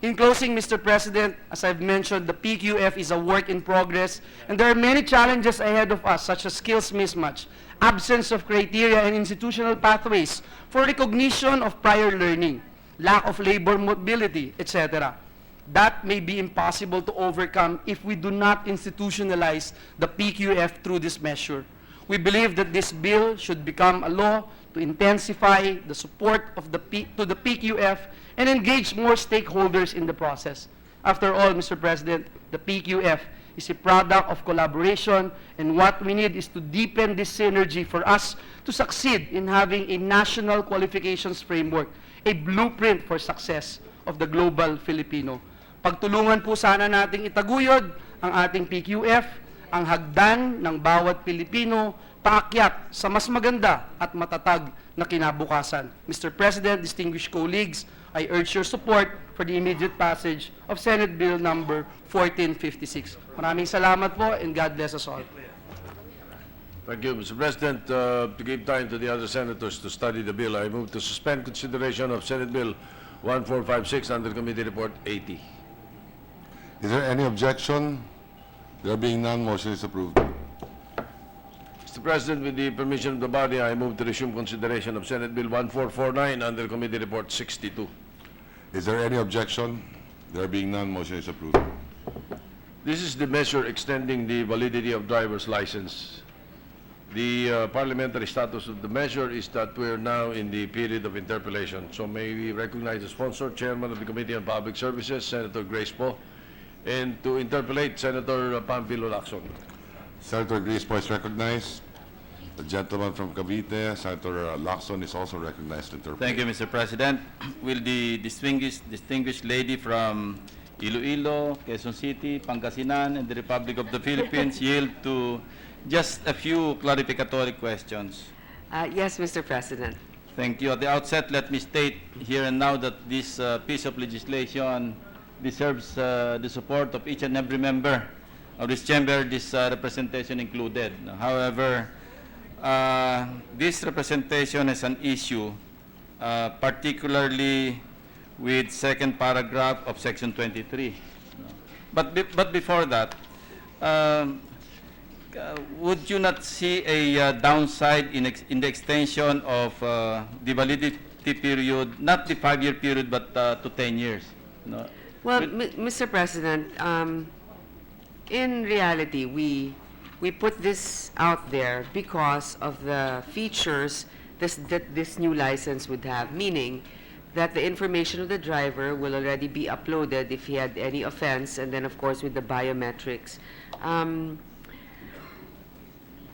In closing, Mr. President, as I've mentioned, the PQF is a work in progress, and there are many challenges ahead of us, such as skills mismatch, absence of criteria and institutional pathways for recognition of prior learning, lack of labor mobility, etc. That may be impossible to overcome if we do not institutionalize the PQF through this measure. We believe that this bill should become a law to intensify the support of to the PQF and engage more stakeholders in the process. After all, Mr. President, the PQF is a product of collaboration, and what we need is to deepen this synergy for us to succeed in having a national qualifications framework, a blueprint for success of the global Filipino. Pagtulungan po sana nating itaguyod ang ating PQF, ang hagdan ng bawat Pilipino, paakyat sa mas maganda at matatag na kinabukasan. Mr. President, distinguished colleagues, I urge your support for the immediate passage of Senate Bill number 1456. Maraming salamat po, and God bless us all. Thank you, Mr. President. To give time to the other senators to study the bill, I move to suspend consideration of Senate Bill 1456 under Committee Report 80. Is there any objection? There being none, motion is approved. Mr. President, with the permission of the body, I move to resume consideration of Senate Bill 1449 under Committee Report 62. Is there any objection? There being none, motion is approved. This is the measure extending the validity of driver's license. The parliamentary status of the measure is that we are now in the period of interpellation. So may we recognize the sponsor, Chairman of the Committee on Public Services, Senator Grace Poe, and to interpellate Senator Pampilo Lacson. Senator Grace Poe is recognized. The gentleman from Cavite, Senator Lacson, is also recognized to interpret. Thank you, Mr. President. Will the distinguished lady from Iloilo, Quezon City, Pangasinan, and the Republic of the Philippines yield to just a few clarificatory questions? Yes, Mr. President. Thank you. At the outset, let me state here and now that this piece of legislation deserves the support of each and every member of this chamber, this representation included. However, this representation is an issue, particularly with second paragraph of Section 23. But before that, would you not see a downside in the extension of the validity period, not the 5-year period, but to 10 years? No? Well, Mr. President, in reality, we put this out there because of the features that this new license would have, meaning that the information of the driver will already be uploaded if he had any offense, and then, of course, with the biometrics.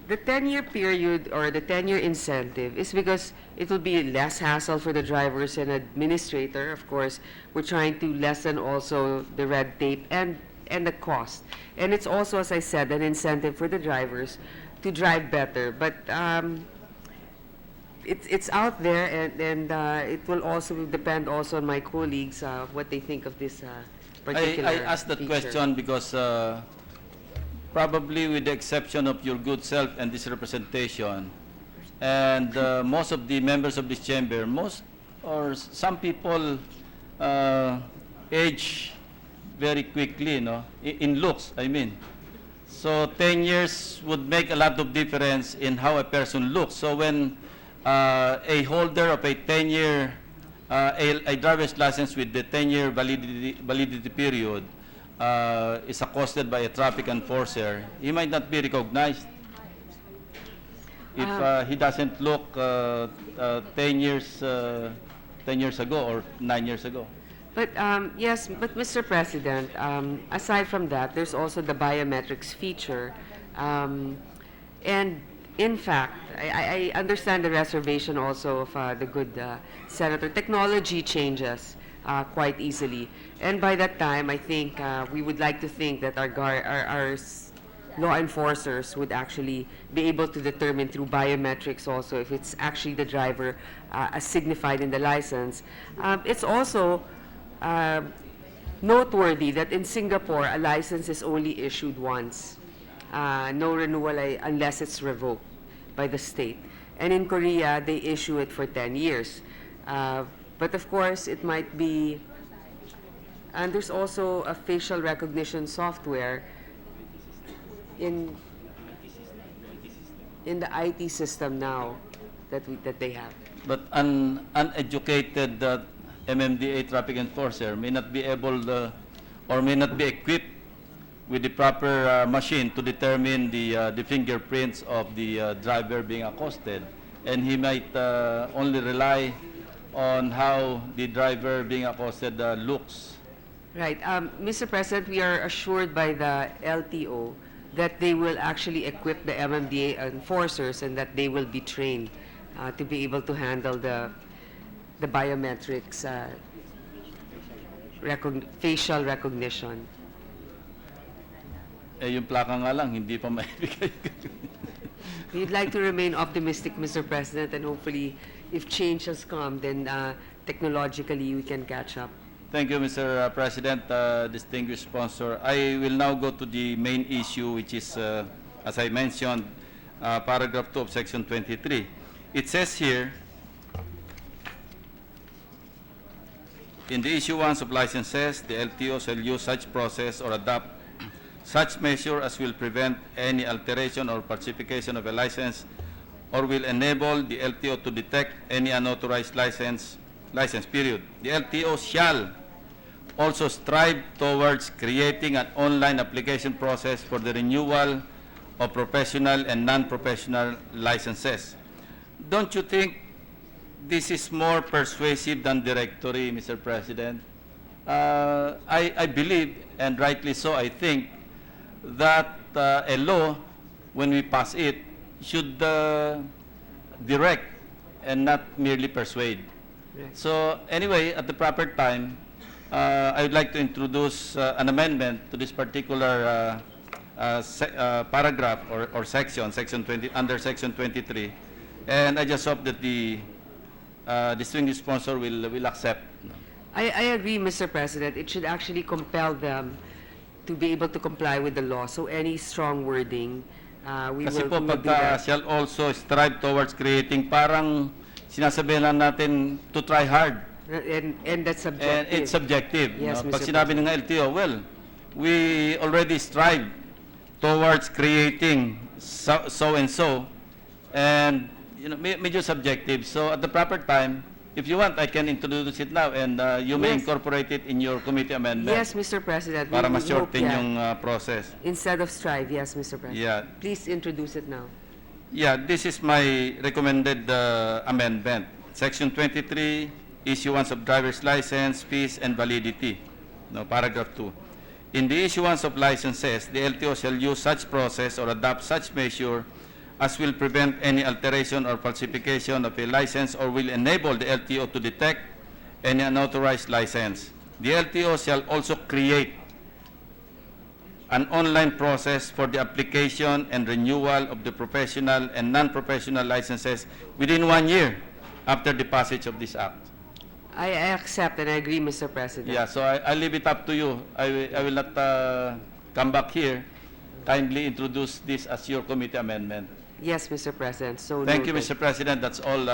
The 10-year period or the 10-year incentive is because it will be less hassle for the drivers and administrator. Of course, we're trying to lessen also the red tape and the cost. And it's also, as I said, an incentive for the drivers to drive better. But it's out there, and it will also depend also on my colleagues what they think of this particular I asked that feature. question because probably with the exception of your good self and this representation, and most of the members of this chamber, some people age very quickly, no? In looks, I mean. So 10 years would make a lot of difference in how a person looks. So when a holder of a 10-year, a driver's license with the 10-year validity period is accosted by a traffic enforcer, he might not be recognized if he doesn't look 10 years ago or 9 years ago. But, yes, but Mr. President, aside from that, there's also the biometrics feature. And in fact, I understand the reservation also of the good Senator. Technology changes quite easily. And by that time, I think we would like to think that our law enforcers would actually be able to determine through biometrics also if it's actually the driver as signified in the license. It's also noteworthy that in Singapore, a license is only issued once. No renewal unless it's revoked by the state. And in Korea, they issue it for 10 years. But of course, it might be, and there's also a facial recognition software in the IT system now that they have. But an uneducated MMDA traffic enforcer may not be able or may not be equipped with the proper machine to determine the fingerprints of the driver being accosted, and he might only rely on how the driver being accosted looks. Right. Mr. President, we are assured by the LTO that they will actually equip the MMDA enforcers and that they will be trained to be able to handle the biometrics facial recognition. Eh, yung plaka nga lang, hindi pa maibigay. We'd like to remain optimistic, Mr. President, and hopefully, if change has come, then technologically we can catch up. Thank you, Mr. President, distinguished sponsor. I will now go to the main issue, which is, as I mentioned, paragraph 2 of section 23. It says here, in the issuance of licenses, the LTO shall use such process or adopt such measure as will prevent any alteration or falsification of a license or will enable the LTO to detect any unauthorized license, period. The LTO shall also strive towards creating an online application process for the renewal of professional and non-professional licenses. Don't you think this is more persuasive than directory, Mr. President? I believe, and rightly so, I think, that a law, when we pass it, should direct and not merely persuade. So anyway, at the proper time, I would like to introduce an amendment to this particular paragraph or section 20, under section 23, and I just hope that the distinguished sponsor will accept. I agree, Mr. President. It should actually compel them to be able to comply with the law. So any strong wording, Kasi po pagka shall also strive towards creating, parang sinasabihan lang natin to try hard. And that's subjective. And it's subjective. Yes, No? Pag Mr. sinabi ng LTO, well, we already strive towards creating so and so, and medyo subjective. So at the proper time, if you want, I can introduce it now, and you may Yes. incorporate it in your committee amendment. Yes, Mr. President. Para we mas hope, shorten yeah. yung process. Instead of strive, yes, Mr. President. Yeah. Please introduce it now. Yeah, this is my recommended amendment. Section 23, issuance of driver's license, fees, and validity. No, paragraph 2. In the issuance of licenses, the LTO shall use such process or adopt such measure as will prevent any alteration or falsification of a license or will enable the LTO to detect any unauthorized license. The LTO shall also create an online process for the application and renewal of the professional and non-professional licenses within 1 year after the passage of this act. I accept and I agree, Mr. President. Yeah, so I leave it up to you. I will not come back here. Kindly introduce this as your committee amendment. Yes, Mr. President. So Thank you, noted. Mr. President. That's all.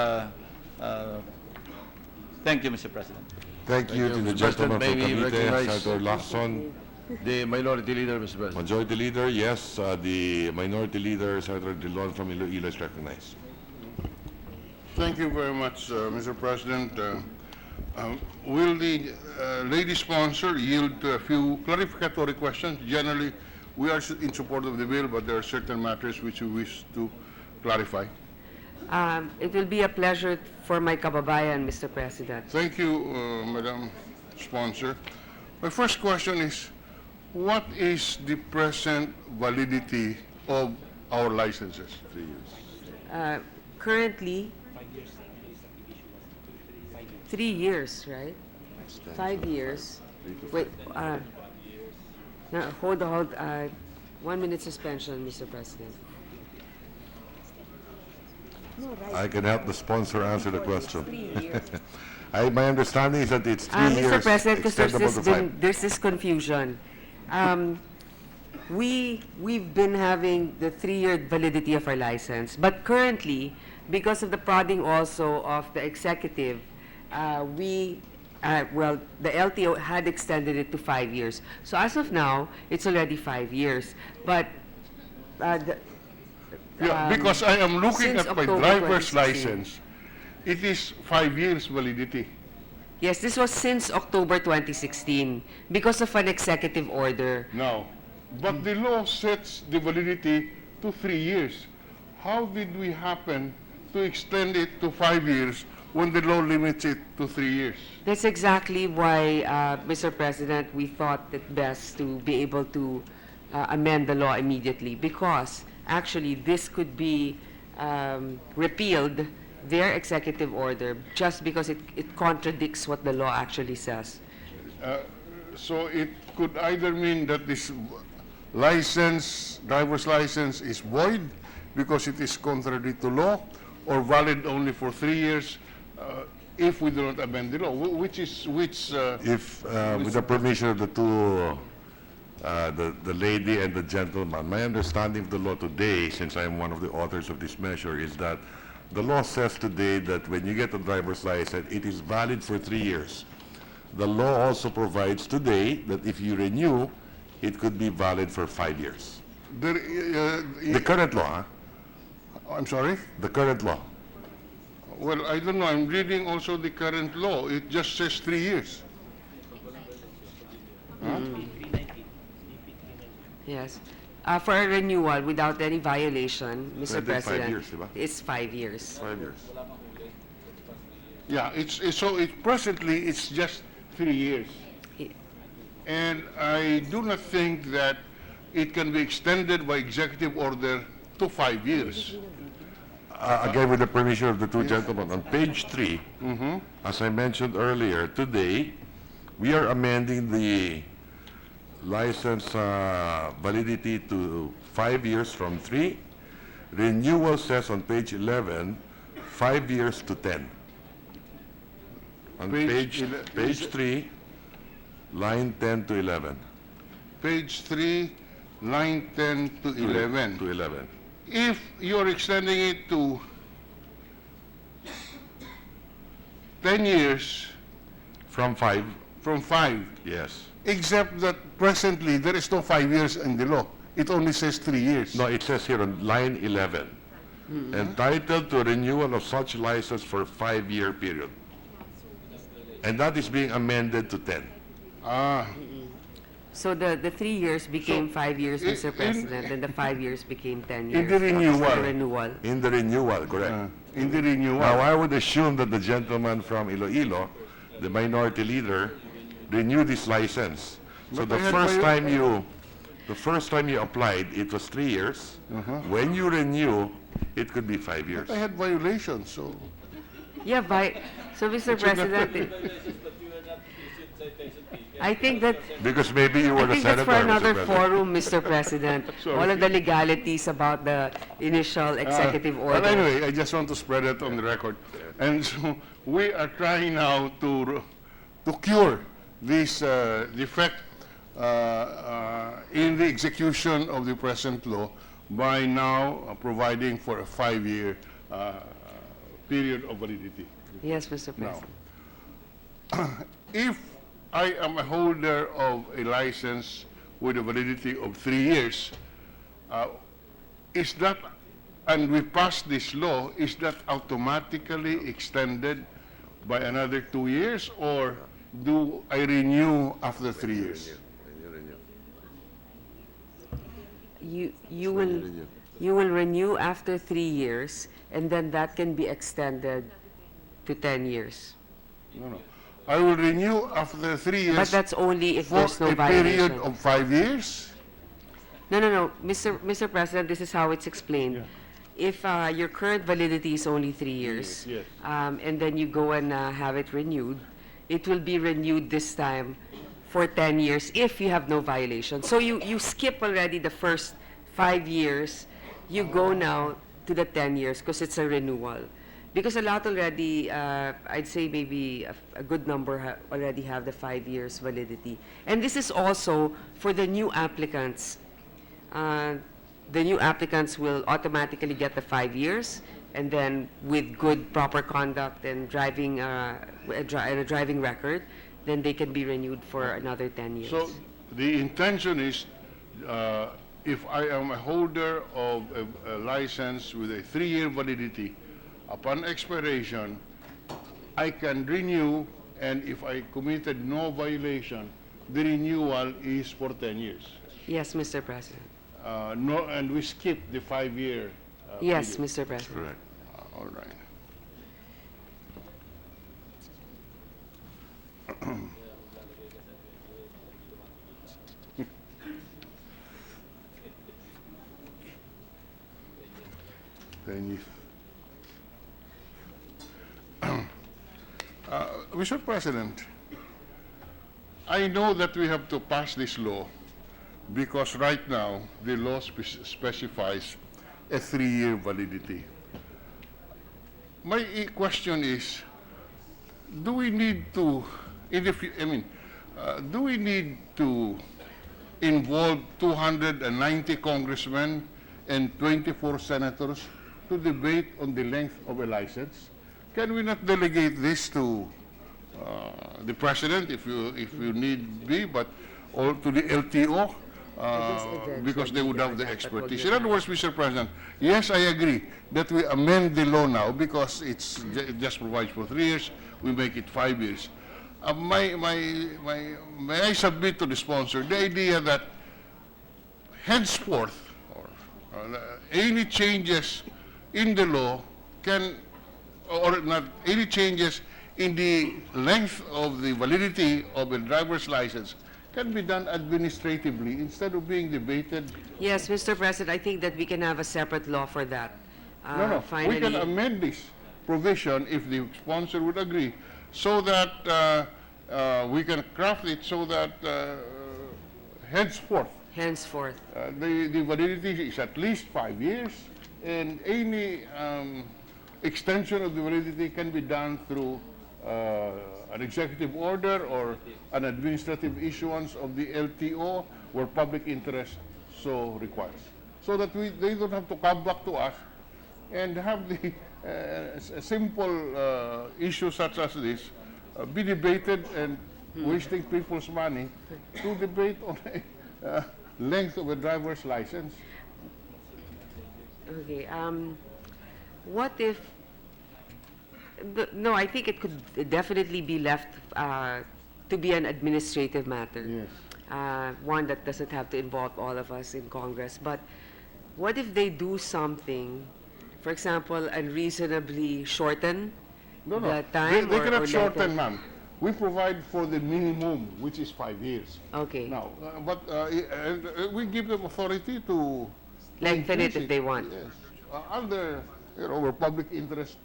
Thank you, Mr. President. Thank you to the Mr. President, gentleman may from we Cavite, recognize- Senator Lacson. The Minority Leader, Mr. President. Majority Leader, yes. The Minority Leader, Senator Dillon from Iloilo, is recognized. Thank you very much, Mr. President. Will the lady sponsor yield to a few clarificatory questions? Generally, we are in support of the bill, but there are certain matters which we wish to clarify. It will be a pleasure for my kababayan, Mr. President. Thank you, Madam Sponsor. My first question is, what is the present validity of our licenses? 3 years. Currently, 3 years, right? 5 years. Wait, no, hold, 1 minute suspension, Mr. President. I can help the sponsor answer the question. My understanding is that it's 3 years. Mr. President, because extendable to 5. there's this confusion. We've been having the 3-year validity of our license, but currently, because of the prodding also of the executive, the LTO had extended it to 5 years. So as of now, it's already 5 years. But Because I am looking since at my October driver's 2016. license, it is 5 years validity. Yes, this was since October 2016 because of an executive order. Now, but the law sets the validity to 3 years. How did we happen to extend it to 5 years when the law limits it to 3 years? That's exactly why, Mr. President, we thought it best to be able to amend the law immediately because actually this could be repealed, their executive order, just because it contradicts what the law actually says. So it could either mean that this license, driver's license, is void because it is contrary to law, or valid only for 3 years if we do not amend the law. Which? If, with the permission of the two, the lady and the gentleman, my understanding of the law today, since I am one of the authors of this measure, is that the law says today that when you get a driver's license, it is valid for 3 years. The law also provides today that if you renew, it could be valid for 5 years. The current law, huh? I'm sorry? The current law. Well, I don't know. I'm reading also the current law. It just says 3 years. Yes. For a renewal without any violation, Mr. Pwede 5 President, years, diba? it's 5 years. 5 years. Yeah, presently it's just 3 years. Yeah. And I do not think that it can be extended by executive order to 5 years. Again, with the permission of the two gentlemen, on page 3, as I mentioned earlier, today, we are amending the license validity to 5 years from 3. Renewal says on page 11, 5 years to 10. On Page page 3, line 10 to 11. Page 3, line 10 to 11. To 11. If you're extending it to 10 years From 5, from 5, yes. except that presently there is no 5 years in the law. It only says 3 years. No, it says here on line 11, entitled to renewal of such license for 5-year period. And that is being amended to 10. So the 3 years became 5 years, Mr. President, and the 5 years became 10 years. In the renewal. For the renewal. In the renewal, correct. In the renewal. Now, I would assume that the gentleman from Iloilo, the minority leader, renewed his license. So But the I had first time you applied, it was 3 years. When you renew, it could be 5 years. I had violations, so Yeah, so Mr. President, I think that Because maybe you were I the think that's senator, for Mr. another President. forum, Mr. President. All of the legalities about the initial executive But order. anyway, I just want to spread it on the record. And so we are trying now to cure this defect in the execution of the present law by now providing for a 5-year period of validity. Yes, Mr. President. If I am a holder of a license with a validity of 3 years. Is that, and we passed this law, is that automatically extended by another 2 years, or do I renew after 3 years? You will renew after 3 years, and then that can be extended to 10 years. No. I will renew after 3 years. But that's only if for there's no a period violation. of 5 years? No. Mr. President, this is how it's explained. If your current validity is only 3 years, Yes. and then you go and have it renewed, it will be renewed this time for 10 years if you have no violation. So you skip already the first 5 years, you go now to the 10 years because it's a renewal. Because a lot already, I'd say maybe a good number already have the 5 years validity. And this is also for the new applicants. The new applicants will automatically get the 5 years, and then with good proper conduct and driving and a driving record, then they can be renewed for another 10 years. So the intention is, if I am a holder of a license with a 3-year validity, upon expiration, I can renew, and if I committed no violation, the renewal is for 10 years. Yes, Mr. President. No, and we skip the 5-year. Yes, period. Mr. President. Correct. All right. Then you. Mr. President, I know that we have to pass this law because right now the law specifies a 3-year validity. My question is, do we need to, do we need to involve 290 congressmen and 24 senators to debate on the length of a license? Can we not delegate this to the president if you need be, but or to the LTO? Because they would have the expertise. In other words, Mr. President, yes, I agree that we amend the law now because it just provides for 3 years. We make it 5 years. May I submit to the sponsor the idea that henceforth, any changes in the law can, or not any changes in the length of the validity of a driver's license can be done administratively instead of being debated. Yes, Mr. President, I think that we can have a separate law for that. No, Finally, we can amend this provision if the sponsor would agree, so that we can craft it so that henceforth the validity is at least 5 years, and any extension of the validity can be done through an executive order or an administrative issuance of the LTO where public interest so requires. So that they don't have to come back to us and have the a simple issue such as this be debated and wasting people's money to debate on a length of a driver's license. Okay, what if, no, I think it could definitely be left to be an administrative matter. Yes. One that doesn't have to involve all of us in Congress. But what if they do something, for example, unreasonably shorten the time? They or cannot shorten, lengthen? ma'am. We provide for the minimum, which is 5 years. Okay. Now, we give them authority to Lengthen it increase if they want. Yes, under where public interest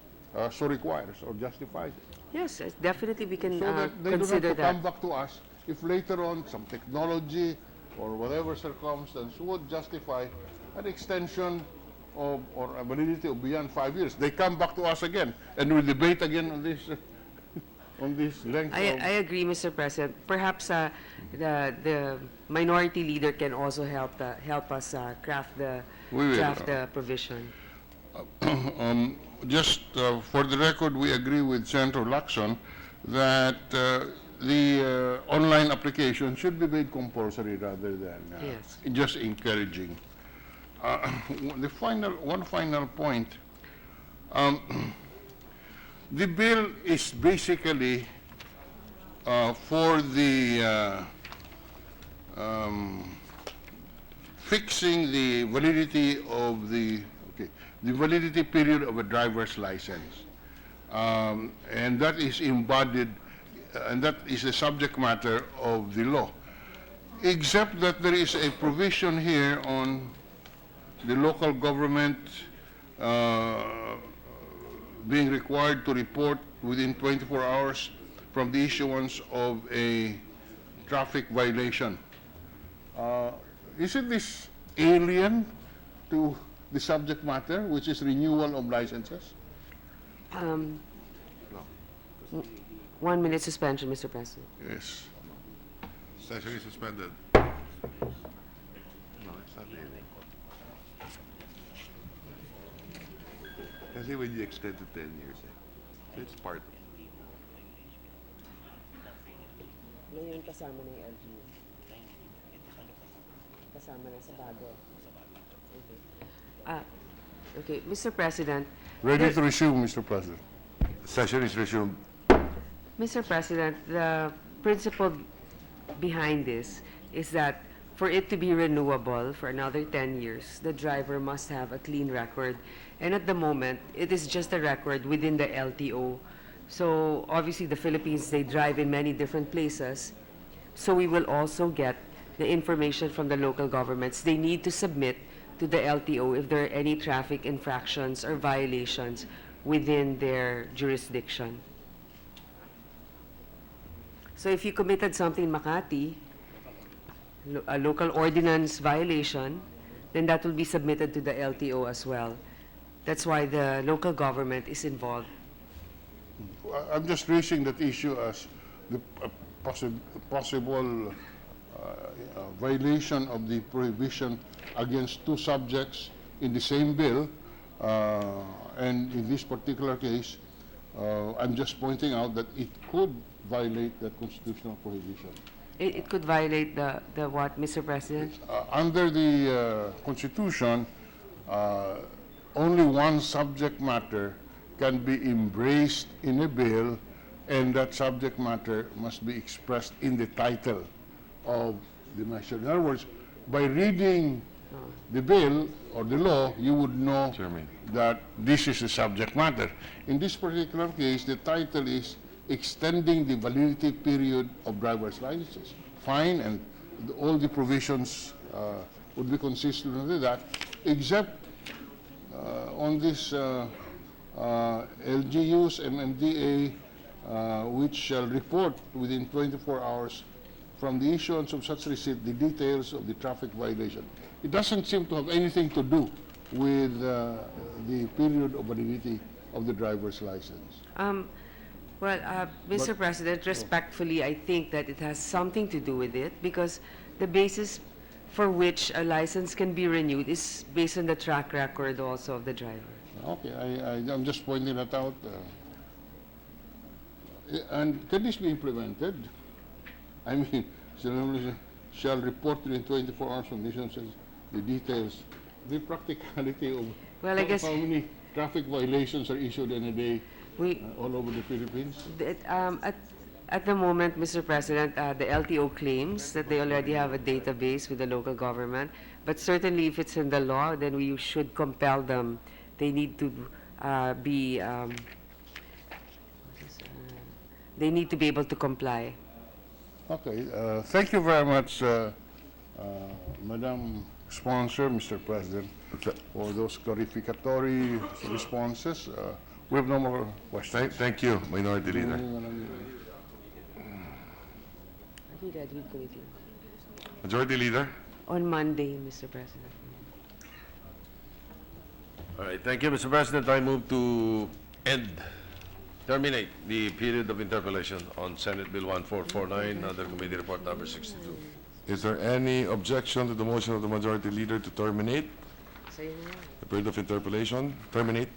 so requires or justifies it. Yes, definitely we can So that they don't have consider to come that. back to us if later on some technology or whatever circumstance would justify an extension of or a validity of beyond 5 years. They come back to us again and we debate again on this on this length I agree, Mr. President. Perhaps the minority leader can also help us craft the We will. draft the provision. Just for the record, we agree with Senator Lacson that the online application should be made compulsory rather than Yes. just encouraging. One final point. The bill is basically for the fixing the validity of the validity period of a driver's license, and that is embodied, and that is the subject matter of the law. Except that there is a provision here on the local government being required to report within 24 hours from the issuance of a traffic violation. Isn't this alien to the subject matter, which is renewal of licenses? 1 minute suspension, Mr. President. Yes. Session is suspended. No, it's not really. Kasi when you extend to 10 years, so it's part of it. Ngayon kasama na yung LGU. Kasama na sa bago. Okay, Mr. President. Ready to resume, Mr. President. Session is resumed. Mr. President, the principle behind this is that for it to be renewable for another 10 years, the driver must have a clean record. And at the moment, it is just a record within the LTO. So obviously the Philippines, they drive in many different places. So we will also get the information from the local governments. They need to submit to the LTO if there are any traffic infractions or violations within their jurisdiction. So if you committed something in Makati, a local ordinance violation, then that will be submitted to the LTO as well. That's why the local government is involved. I'm just raising that issue as the possible violation of the prohibition against two subjects in the same bill, and in this particular case, I'm just pointing out that it could violate that constitutional prohibition. It could violate the what, Mr. President? Under the Constitution, only one subject matter can be embraced in a bill, and that subject matter must be expressed in the title of the measure. In other words, by reading the bill or the law, you would know that this is the subject matter. In this particular case, the title is extending the validity period of driver's licenses. Fine, and all the provisions would be consistent with that, except on this LGUs and MDA, which shall report within 24 hours from the issuance of such receipt the details of the traffic violation. It doesn't seem to have anything to do with the period of validity of the driver's license. Mr. President, respectfully, I think that it has something to do with it because the basis for which a license can be renewed is based on the track record also of the driver. Okay, I'm just pointing that out. And can this be implemented? I mean, shall report within 24 hours from the details, the practicality of Well, I guess how many traffic violations are issued in a day all over the Philippines? At the moment, Mr. President, the LTO claims that they already have a database with the local government, but certainly if it's in the law, then we should compel them. They need to be able to comply. Okay, thank you very much, Madam Sponsor, Mr. President, for those clarificatory responses. We have no more questions. Thank you, Minority Leader. Majority Leader? On Monday, Mr. President. All right, thank you, Mr. President. I move to terminate the period of interpellation on Senate Bill 1449 under Committee Report number 62. Is there any objection to the motion of the Majority Leader to terminate the period of interpellation? Terminate?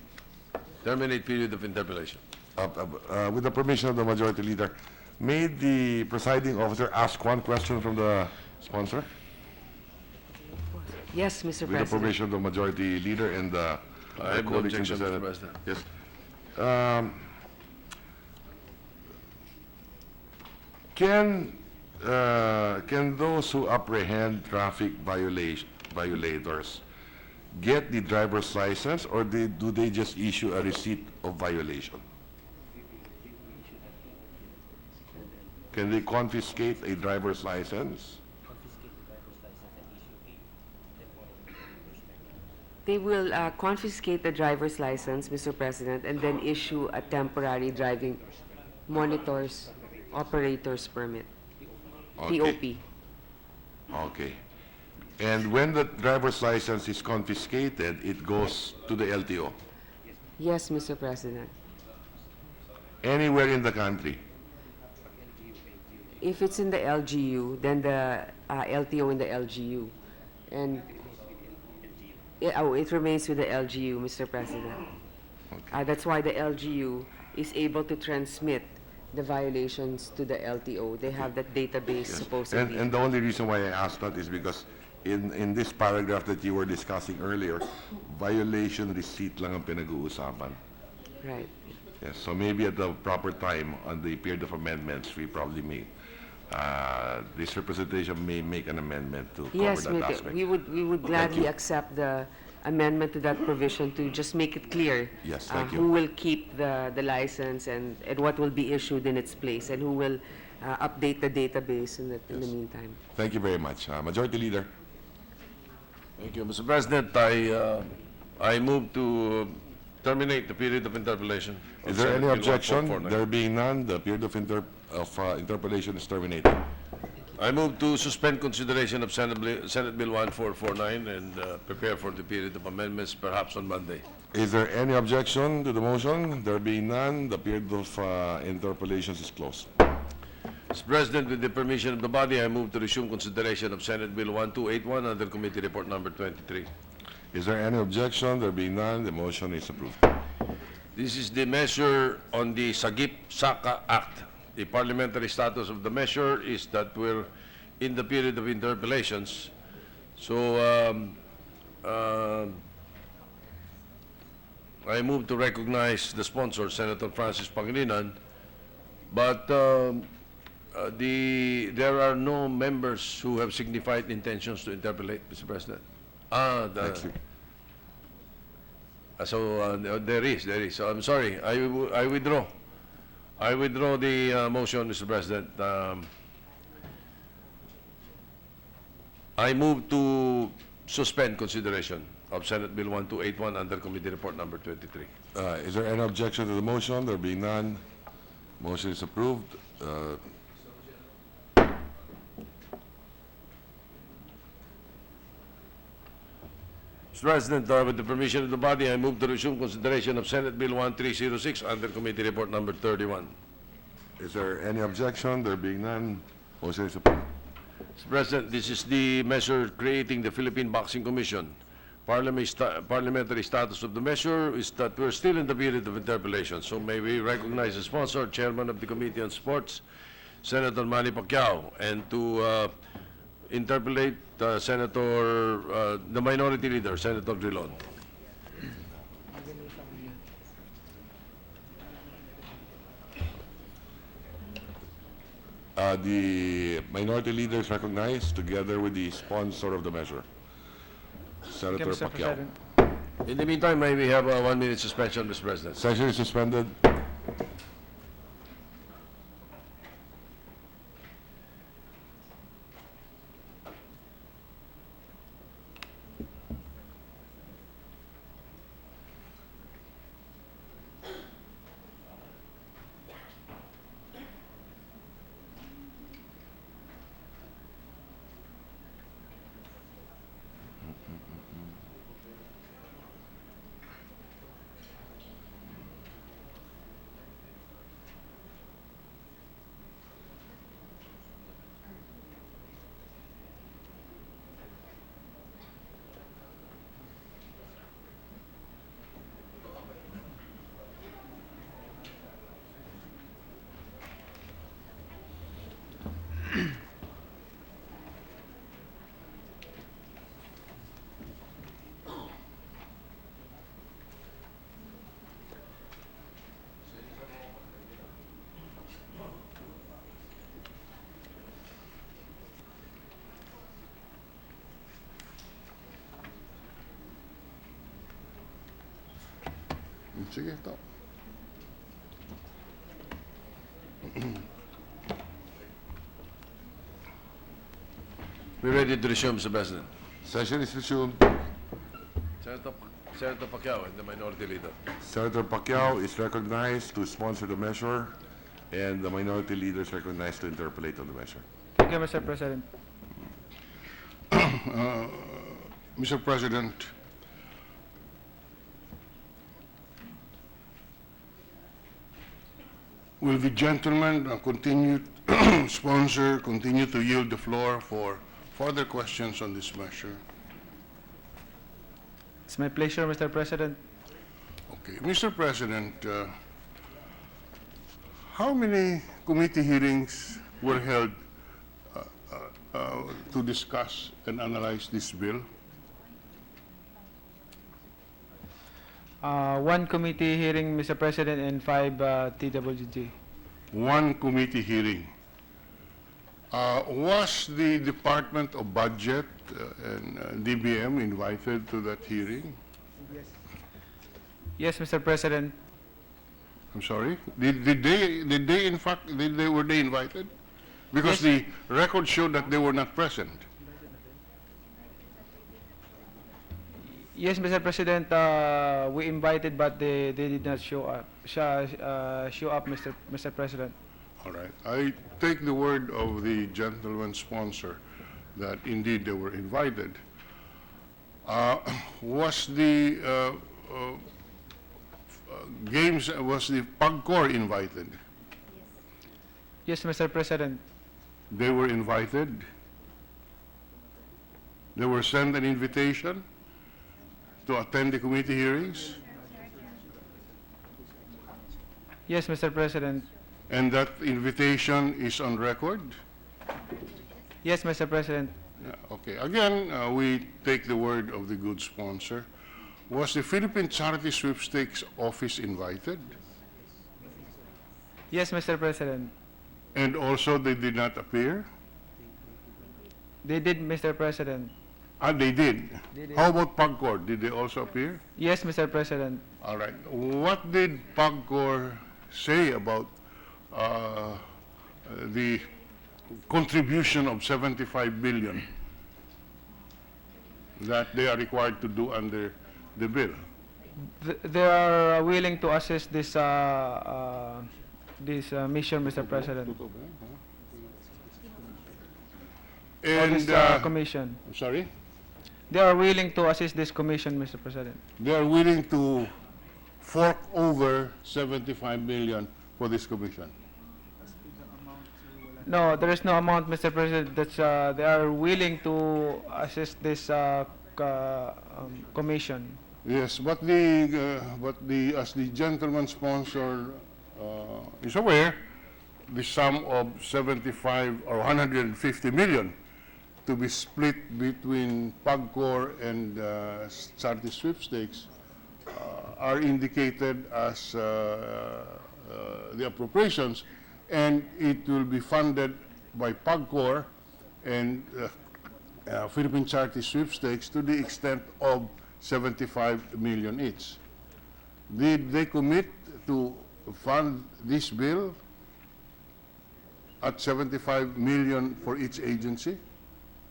Terminate period of interpellation. With the permission of the Majority Leader, May the presiding officer ask one question from the sponsor? Yes, Mr. With the President. permission of the majority leader and the I have no colleagues in the objection, Mr. Senate. President. Yes. Can those who apprehend traffic violators get the driver's license, or do they just issue a receipt of violation? Can they confiscate a driver's license? They will confiscate the driver's license, Mr. President, and then issue a temporary driving monitors operator's permit, Okay. TOP. Okay. And when the driver's license is confiscated, it goes to the LTO, Yes, Mr. President. anywhere in the country. If it's in the LGU, then the LTO in the LGU. And it remains with the LGU, Mr. President. That's why the LGU is able to transmit the violations to the LTO. They have that database supposedly. And the only reason why I asked that is because in this paragraph that you were discussing earlier, violation receipt lang ang pinag-uusapan. Right. Yes, so maybe at the proper time on the period of amendments, we probably may, this representation may make an amendment to cover Yes, that aspect. we would gladly accept the amendment to that provision to just make it clear. Yes, thank you. Who will keep the license and what will be issued in its place, and who will update the database in the meantime. Thank you very much. Majority Leader. Thank you, Mr. President. I move to terminate the period of interpellation. of Is there Senate any Bill objection? 1449. There being none, the period of interpellation is terminated. I move to suspend consideration of Senate Bill 1449 and prepare for the period of amendments, perhaps on Monday. Is there any objection to the motion? There being none, the period of interpellations is closed. Mr. President, with the permission of the body, I move to resume consideration of Senate Bill 1281 under Committee Report Number 23. Is there any objection? There being none, the motion is approved. This is the measure on the Sagip-Saka Act. The parliamentary status of the measure is that we're in the period of interpellations. So I move to recognize the sponsor, Senator Francis Pangilinan, but there are no members who have signified intentions to interpellate, Mr. President. Next week. So there is. So I'm sorry. I withdraw. I withdraw the motion, Mr. President. I move to suspend consideration of Senate Bill 1281 under Committee Report Number 23. Is there any objection to the motion? There being none, motion is approved. Mr. President, with the permission of the body, I move to resume consideration of Senate Bill 1306 under Committee Report Number 31. Is there any objection? There being none, motion is approved. Mr. President, this is the measure creating the Philippine Boxing Commission. Parliamentary status of the measure is that we're still in the period of interpellation. So may we recognize the sponsor, Chairman of the Committee on Sports, Senator Manny Pacquiao, and to interpellate the Minority Leader, Senator Drilon. The Minority Leader is recognized together with the sponsor of the measure, Senator Pacquiao. In the meantime, may we have a 1-minute suspension, Mr. President? Session is suspended. Sige, ito. We're ready to resume, Mr. President. Session is resumed. Senator Pacquiao and the Minority Leader. Senator Pacquiao is recognized to sponsor the measure, and the Minority Leader is recognized to interpolate on the measure. Thank you, Mr. President. Mr. President, will the gentleman continue to yield the floor for further questions on this measure? It's my pleasure, Mr. President. Okay, Mr. President, how many committee hearings were held to discuss and analyze this bill? One committee hearing, Mr. President, and 5 TWG. One committee hearing. Was the Department of Budget and DBM invited to that hearing? Yes, Mr. President. I'm sorry? Were they invited? Because Yes. the record showed that they were not present. Yes, Mr. President, we invited, but they did not show up. Mr. President. All right. I take the word of the gentleman sponsor that indeed they were invited. Was the was the PAGCOR invited? Yes, Mr. President. They were invited? They were sent an invitation to attend the committee hearings? Yes, Mr. President. And that invitation is on record? Yes, Mr. President. Yeah, okay. Again, we take the word of the good sponsor. Was the Philippine Charity Sweepstakes Office invited? Yes, Mr. President. And also they did not appear? They did, Mr. President. Ah, they did. They did. How about PAGCOR? Did they also appear? Yes, Mr. President. All right. What did PAGCOR say about the contribution of 75 billion that they are required to do under the bill? They are willing to assist this mission, Mr. President. Or And, this commission. I'm sorry? They are willing to assist this commission, Mr. President. They are willing to fork over 75 billion for this commission. No, there is no amount, Mr. President. That's they are willing to assist this commission. Yes, but as the gentleman sponsor is aware, the sum of 75 or 150 million to be split between PAGCOR and Charity Sweepstakes are indicated as the appropriations, and it will be funded by PAGCOR and Philippine Charity Sweepstakes to the extent of 75 million each. Did they commit to fund this bill at 75 million for each agency?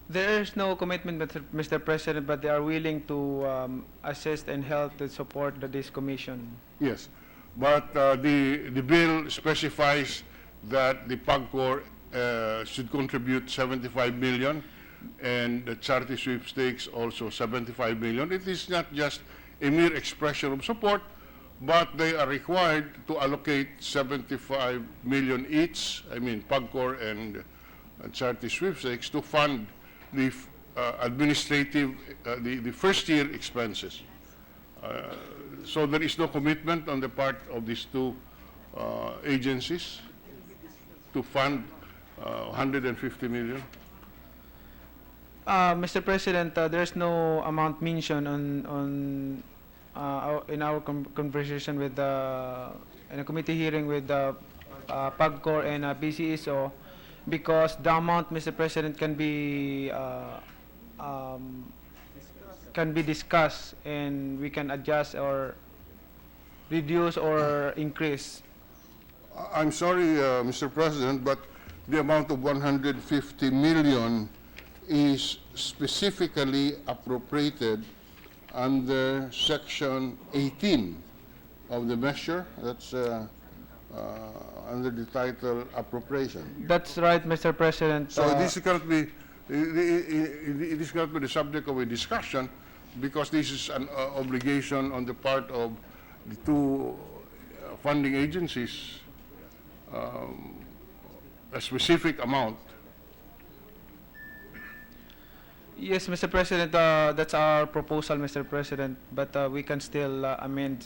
There is no commitment, Mr. President, but they are willing to assist and help and support this commission. Yes, but the bill specifies that the PAGCOR should contribute 75 million and the charity sweepstakes also 75 million. It is not just a mere expression of support, but they are required to allocate 75 million each, I mean PAGCOR and charity sweepstakes, to fund the administrative, the first year expenses. So there is no commitment on the part of these two agencies to fund 150 million. Mr. President, there's no amount mentioned in our conversation with in a committee hearing with PAGCOR and PCSO, because the amount, Mr. President, can be discussed and we can adjust or reduce or increase. I'm sorry, Mr. President, but the amount of 150 million is specifically appropriated under Section 18 of the measure. That's under the title appropriation. That's right, Mr. President. So this cannot be, this cannot be the subject of a discussion because this is an obligation on the part of the two funding agencies, a specific amount. Yes, Mr. President, that's our proposal, Mr. President, but we can still amend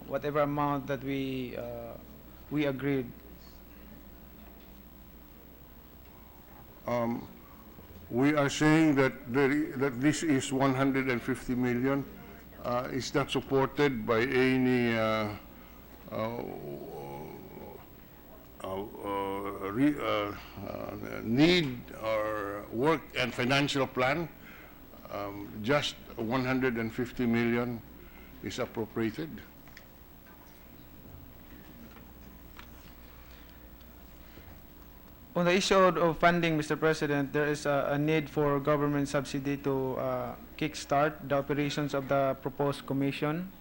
whatever amount that we agreed. We are saying that that this is 150 million. Is not supported by any need or work and financial plan. Just 150 million is appropriated. On the issue of funding, Mr. President, there is a need for government subsidy to kickstart the operations of the proposed commission.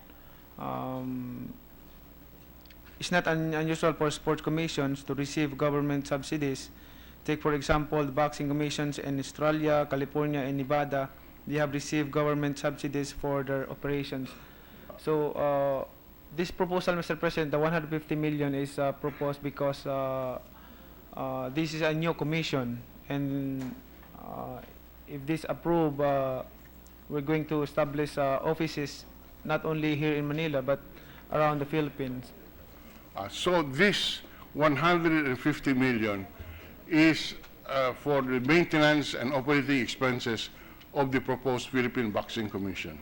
It's not unusual for sports commissions to receive government subsidies. Take, for example, the boxing commissions in Australia, California, and Nevada. They have received government subsidies for their operations. So this proposal, Mr. President, the 150 million is proposed because this is a new commission, and if this approved, we're going to establish offices not only here in Manila but around the Philippines. So this 150 million is for the maintenance and operating expenses of the proposed Philippine Boxing Commission.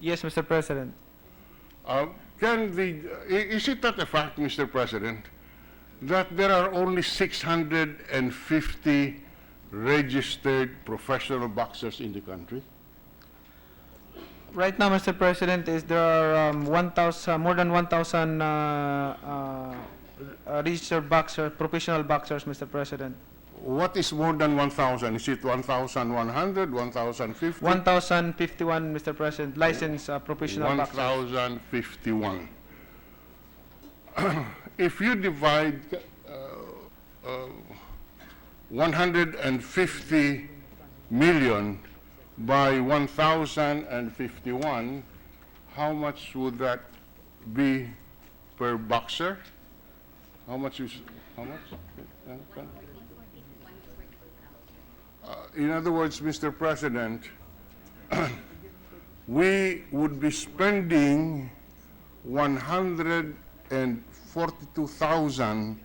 Yes, Mr. President. Is it not a fact, Mr. President, that there are only 650 registered professional boxers in the country? Right now, Mr. President, there are more than 1,000 registered boxers, professional boxers, Mr. President. What is more than 1,000? Is it 1,100, 1,050? 1,051, Mr. President, licensed professional boxers. 1,051. If you divide 150 million by 1,051, how much would that be per boxer? How much? In other words, Mr. President, we would be spending 142,000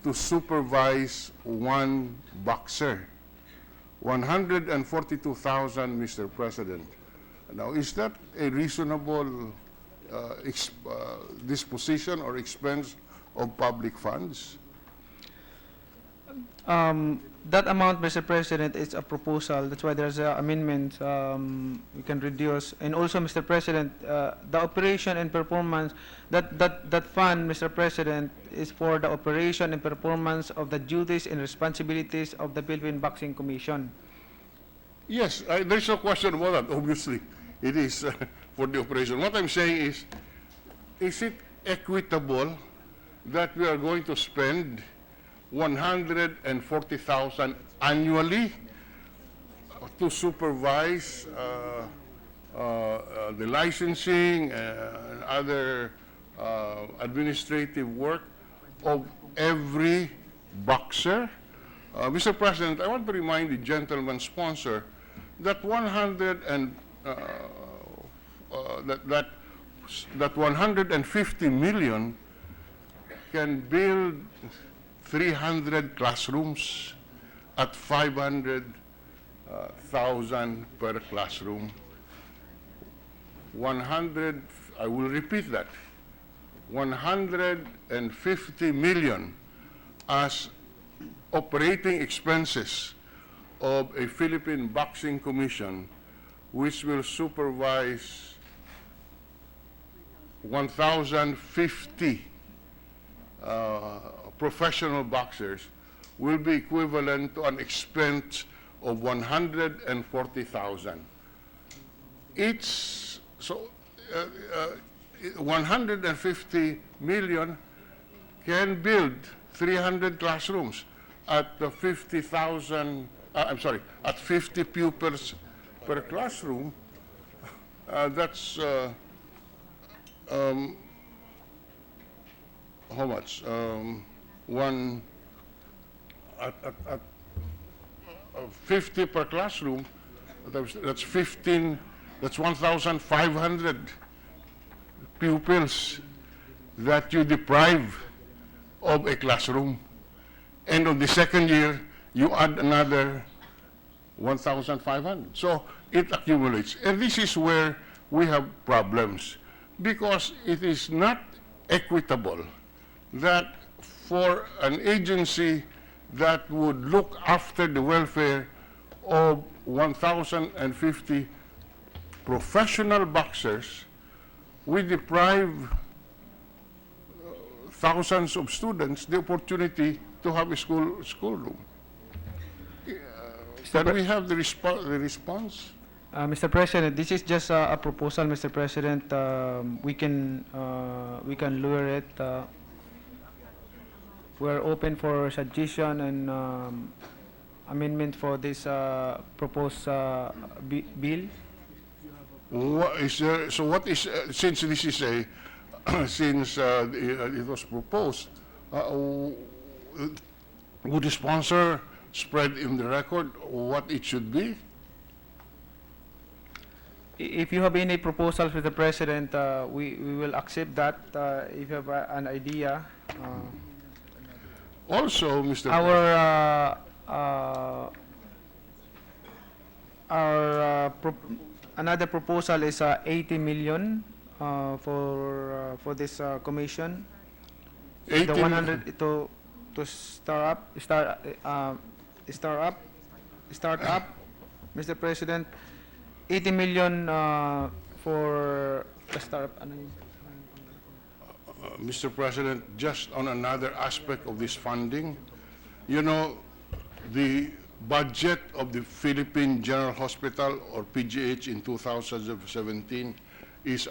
to supervise one boxer. 142,000, Mr. President. Now, is that a reasonable disposition or expense of public funds? That amount, Mr. President, is a proposal. That's why there's an amendment. We can reduce. And also, Mr. President, the operation and performance, that fund, Mr. President, is for the operation and performance of the duties and responsibilities of the Philippine Boxing Commission. Yes, there's no question about that. Obviously, it is for the operation. What I'm saying is it equitable that we are going to spend 140,000 annually to supervise the licensing and other administrative work of every boxer? Mr. President, I want to remind the gentleman sponsor that 150 million can build 300 classrooms at 500,000 per classroom. I will repeat that, 150 million as operating expenses of a Philippine Boxing Commission, which will supervise 1,050 professional boxers will be equivalent to an expense of 140,000. Each, so 150 million can build 300 classrooms at the 50,000, at 50 pupils per classroom. That's how much? One at 50 per classroom. That's 15. That's 1,500 pupils that you deprive of a classroom. And on the second year, you add another 1,500. So it accumulates. And this is where we have problems, because it is not equitable that for an agency that would look after the welfare of 1,050 professional boxers, we deprive thousands of students the opportunity to have a schoolroom. Can we have the response? Mr. President, this is just a proposal, Mr. President. We can lower it. We're open for suggestion and amendment for this proposed bill. What is so what is since this is a since it was proposed, would the sponsor spread in the record what it should be? If you have any proposals, Mr. President, we will accept that. If you have an idea. Also, Mr. Another proposal is 80 million for this commission. 80 The 100 to start up, Mr. President. 80 million for the startup. Mr. President, just on another aspect of this funding, you know, the budget of the Philippine General Hospital, or PGH, in 2017 is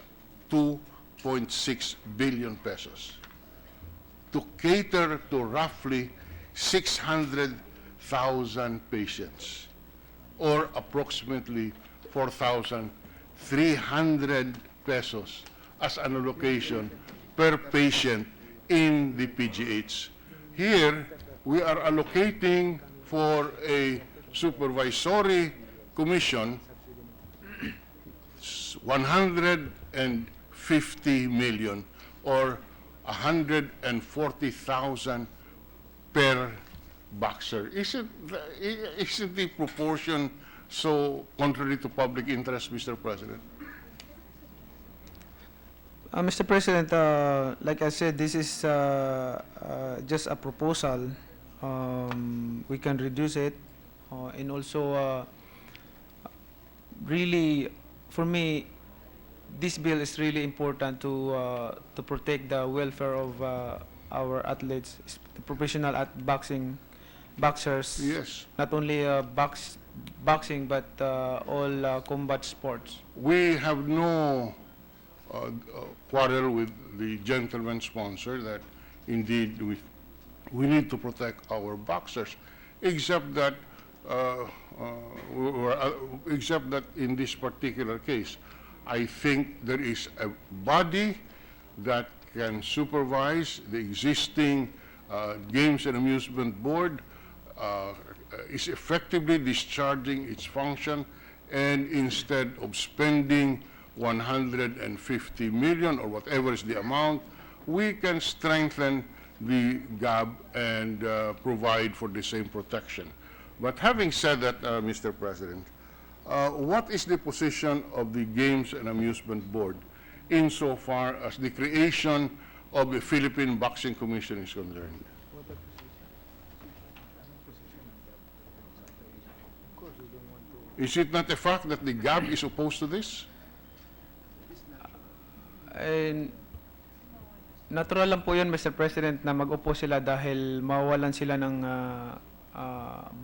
2.6 billion pesos to cater to roughly 600,000 patients, or approximately 4,300 pesos as an allocation per patient in the PGH. Here, we are allocating for a supervisory commission 150 million, or 140,000 per boxer. Isn't the proportion so contrary to public interest, Mr. President? Mr. President, like I said, this is just a proposal. We can reduce it, and also, really, for me, this bill is really important to protect the welfare of our athletes, the professional boxers. Yes. Not only boxing, but all combat sports. We have no quarrel with the gentleman sponsor that indeed we need to protect our boxers, except that in this particular case, I think there is a body that can supervise the existing Games and Amusement Board, is effectively discharging its function, and instead of spending 150 million or whatever is the amount, we can strengthen the GAB and provide for the same protection. But having said that, Mr. President, what is the position of the Games and Amusement Board insofar as the creation of the Philippine Boxing Commission is concerned? Is it not a fact that the GAB is opposed to this? Eh, natural lang po yun, Mr. President, na mag-upo sila dahil mawawalan sila ng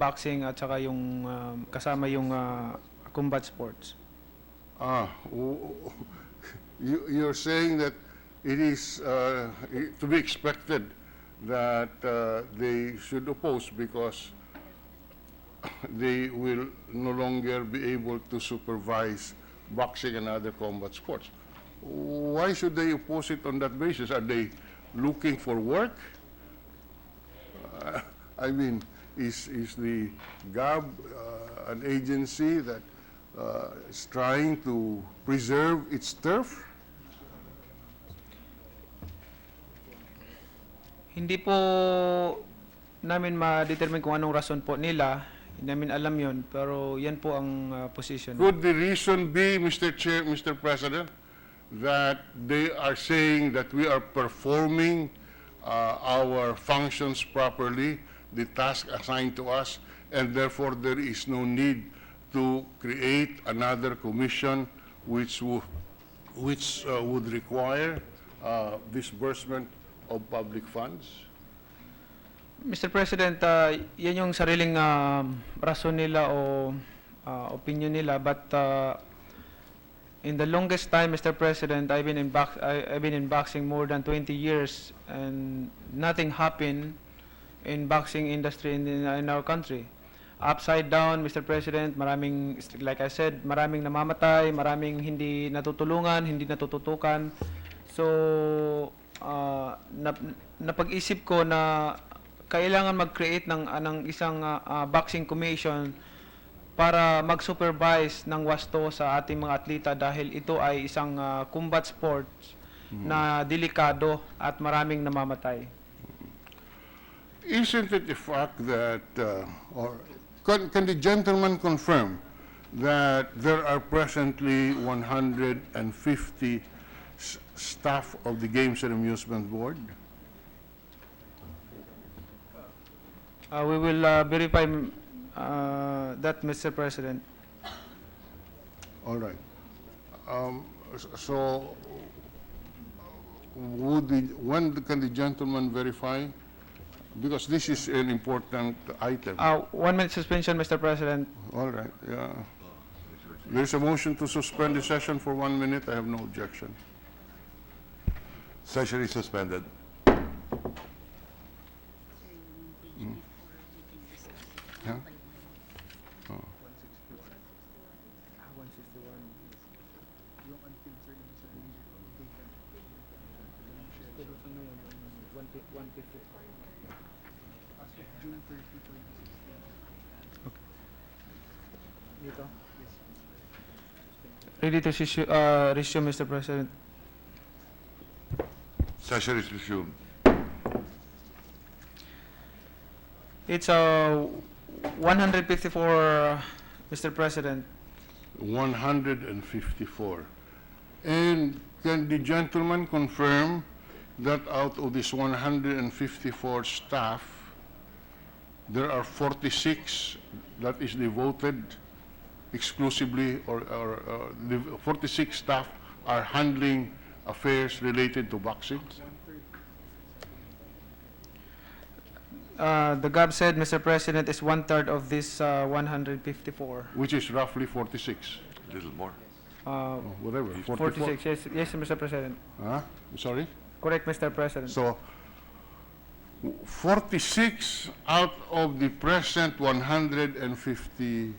boxing at saka yung kasama yung combat sports. You're saying that it is to be expected that they should oppose because they will no longer be able to supervise boxing and other combat sports. Why should they oppose it on that basis? Are they looking for work? I mean, is the GAB an agency that is trying to preserve its turf? Hindi po namin ma-determine kung anong rason po nila. Hindi namin alam yon, pero yan po ang position. Could the reason be, Mr. Chair, Mr. President, that they are saying that we are performing our functions properly, the task assigned to us, and therefore there is no need to create another commission which would require disbursement of public funds? Mr. President, yan yung sariling rason nila o opinion nila, but in the longest time, Mr. President, I've been in boxing more than 20 years, and nothing happened in boxing industry in our country. Upside down, Mr. President, maraming, like I said, maraming namamatay, maraming hindi natutulungan, hindi natututukan. So, napag-isip ko na kailangan mag-create ng isang boxing commission para mag-supervise ng wasto sa ating mga atleta dahil ito ay isang combat sports na delikado at maraming namamatay. Isn't it the fact that, or can the gentleman confirm that there are presently 150 staff of the Games and Amusement Board? We will verify that, Mr. President. All right. So, when can the gentleman verify? Because this is an important item. 1 minute suspension, Mr. President. All right, yeah. There's a motion to suspend the session for 1 minute. I have no objection. Session is suspended. Yeah? Oh. Ready to resume, Mr. President. Session is resumed. It's 154, Mr. President. 154. And can the gentleman confirm that out of this 154 staff, there are 46 that is devoted exclusively, or the 46 staff are handling affairs related to boxing? The GAB said, Mr. President, is 1/3 of this 154. Which is roughly 46. A little more. Whatever. 46, yes, Mr. President. Huh? Sorry? Correct, Mr. President. So, 46 out of the present 154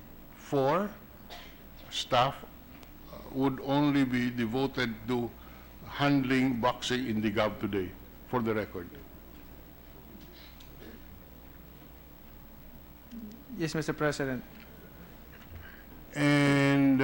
staff would only be devoted to handling boxing in the GAB today, for the record. Yes, Mr. President. And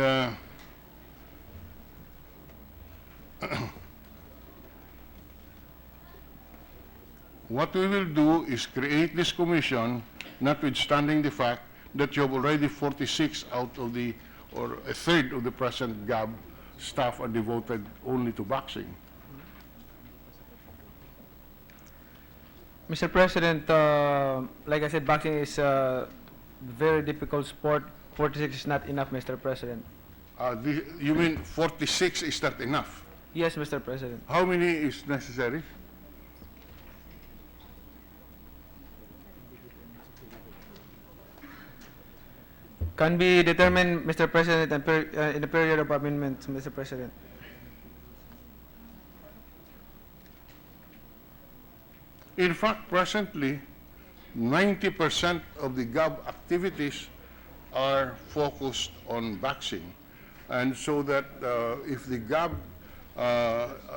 what we will do is create this commission, notwithstanding the fact that you have already 46 out of the, or a third of the present GAB staff are devoted only to boxing. Mr. President, like I said, boxing is a very difficult sport. 46 is not enough, Mr. President. You mean 46 is not enough? Yes, Mr. President. How many is necessary? Can be determined, Mr. President, in the period of amendments, Mr. President. In fact, presently, 90% of the GAB activities are focused on boxing. And so that if the GAB,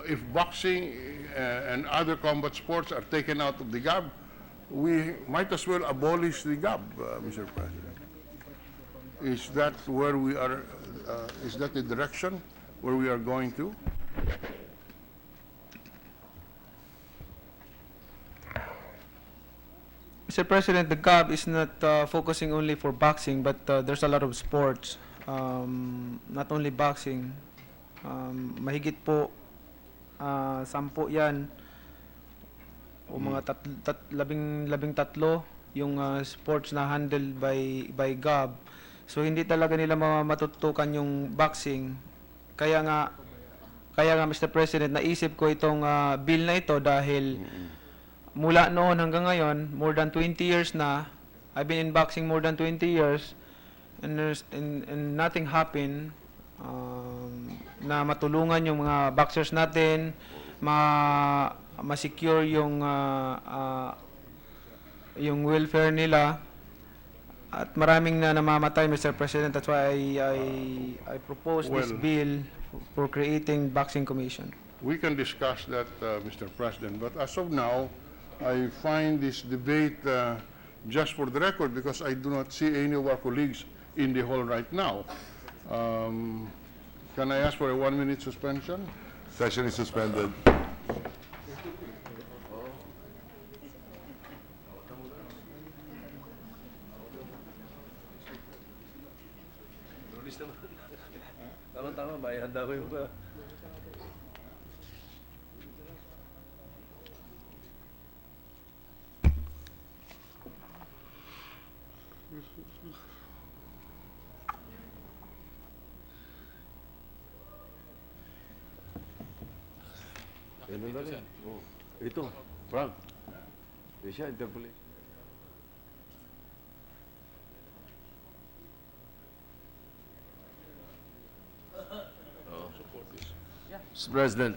if boxing and other combat sports are taken out of the GAB, we might as well abolish the GAB, Mr. President. Is that where we are, is that the direction where we are going to? Mr. President, the GAB is not focusing only for boxing, but there's a lot of sports. Not only boxing. Mahigit po, 10 yan. O mga labing tatlo yung sports na handled by GAB. So hindi talaga nila matutukan yung boxing. Kaya nga Mr. President, naisip ko itong bill na ito dahil mula noon hanggang ngayon, more than 20 years na, I've been in boxing more than 20 years, and nothing happened na matulungan yung mga boxers natin, ma-secure yung welfare nila. At maraming na namamatay, Mr. President. That's why I propose this bill for creating boxing commission. We can discuss that, Mr. President, but as of now, I find this debate just for the record because I do not see any of our colleagues in the hall right now. Can I ask for a 1-minute suspension? Session is suspended. Tama, may handa ko yung... Ito, Frank. Siya, interpolation. Mr. President,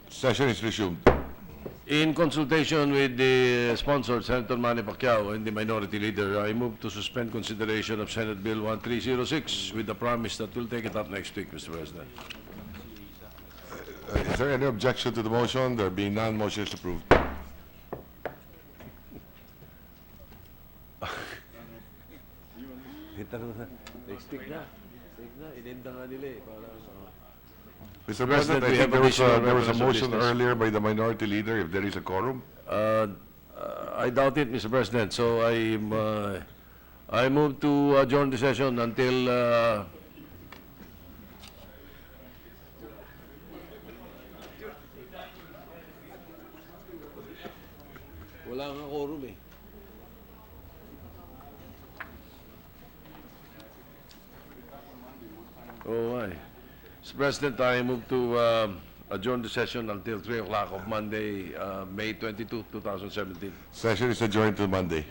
Session is resumed. in consultation with the sponsor, Senator Manny Pacquiao, and the minority leader, I move to suspend consideration of Senate Bill 1306 with the promise that we'll take it up next week, Mr. President. Is there any objection to the motion? There being none, motion is approved. Next week na. Inenda nga nila eh. Mr. President, I we think have additional there was a members of motion business. earlier by the minority leader, if there is a quorum. I doubt it, Mr. President, so I move to adjourn the session until wala nga quorum eh. Oh, why? Mr. President, I move to adjourn the session until 3 o'clock of Monday, May 22, 2017. Session is adjourned till Monday.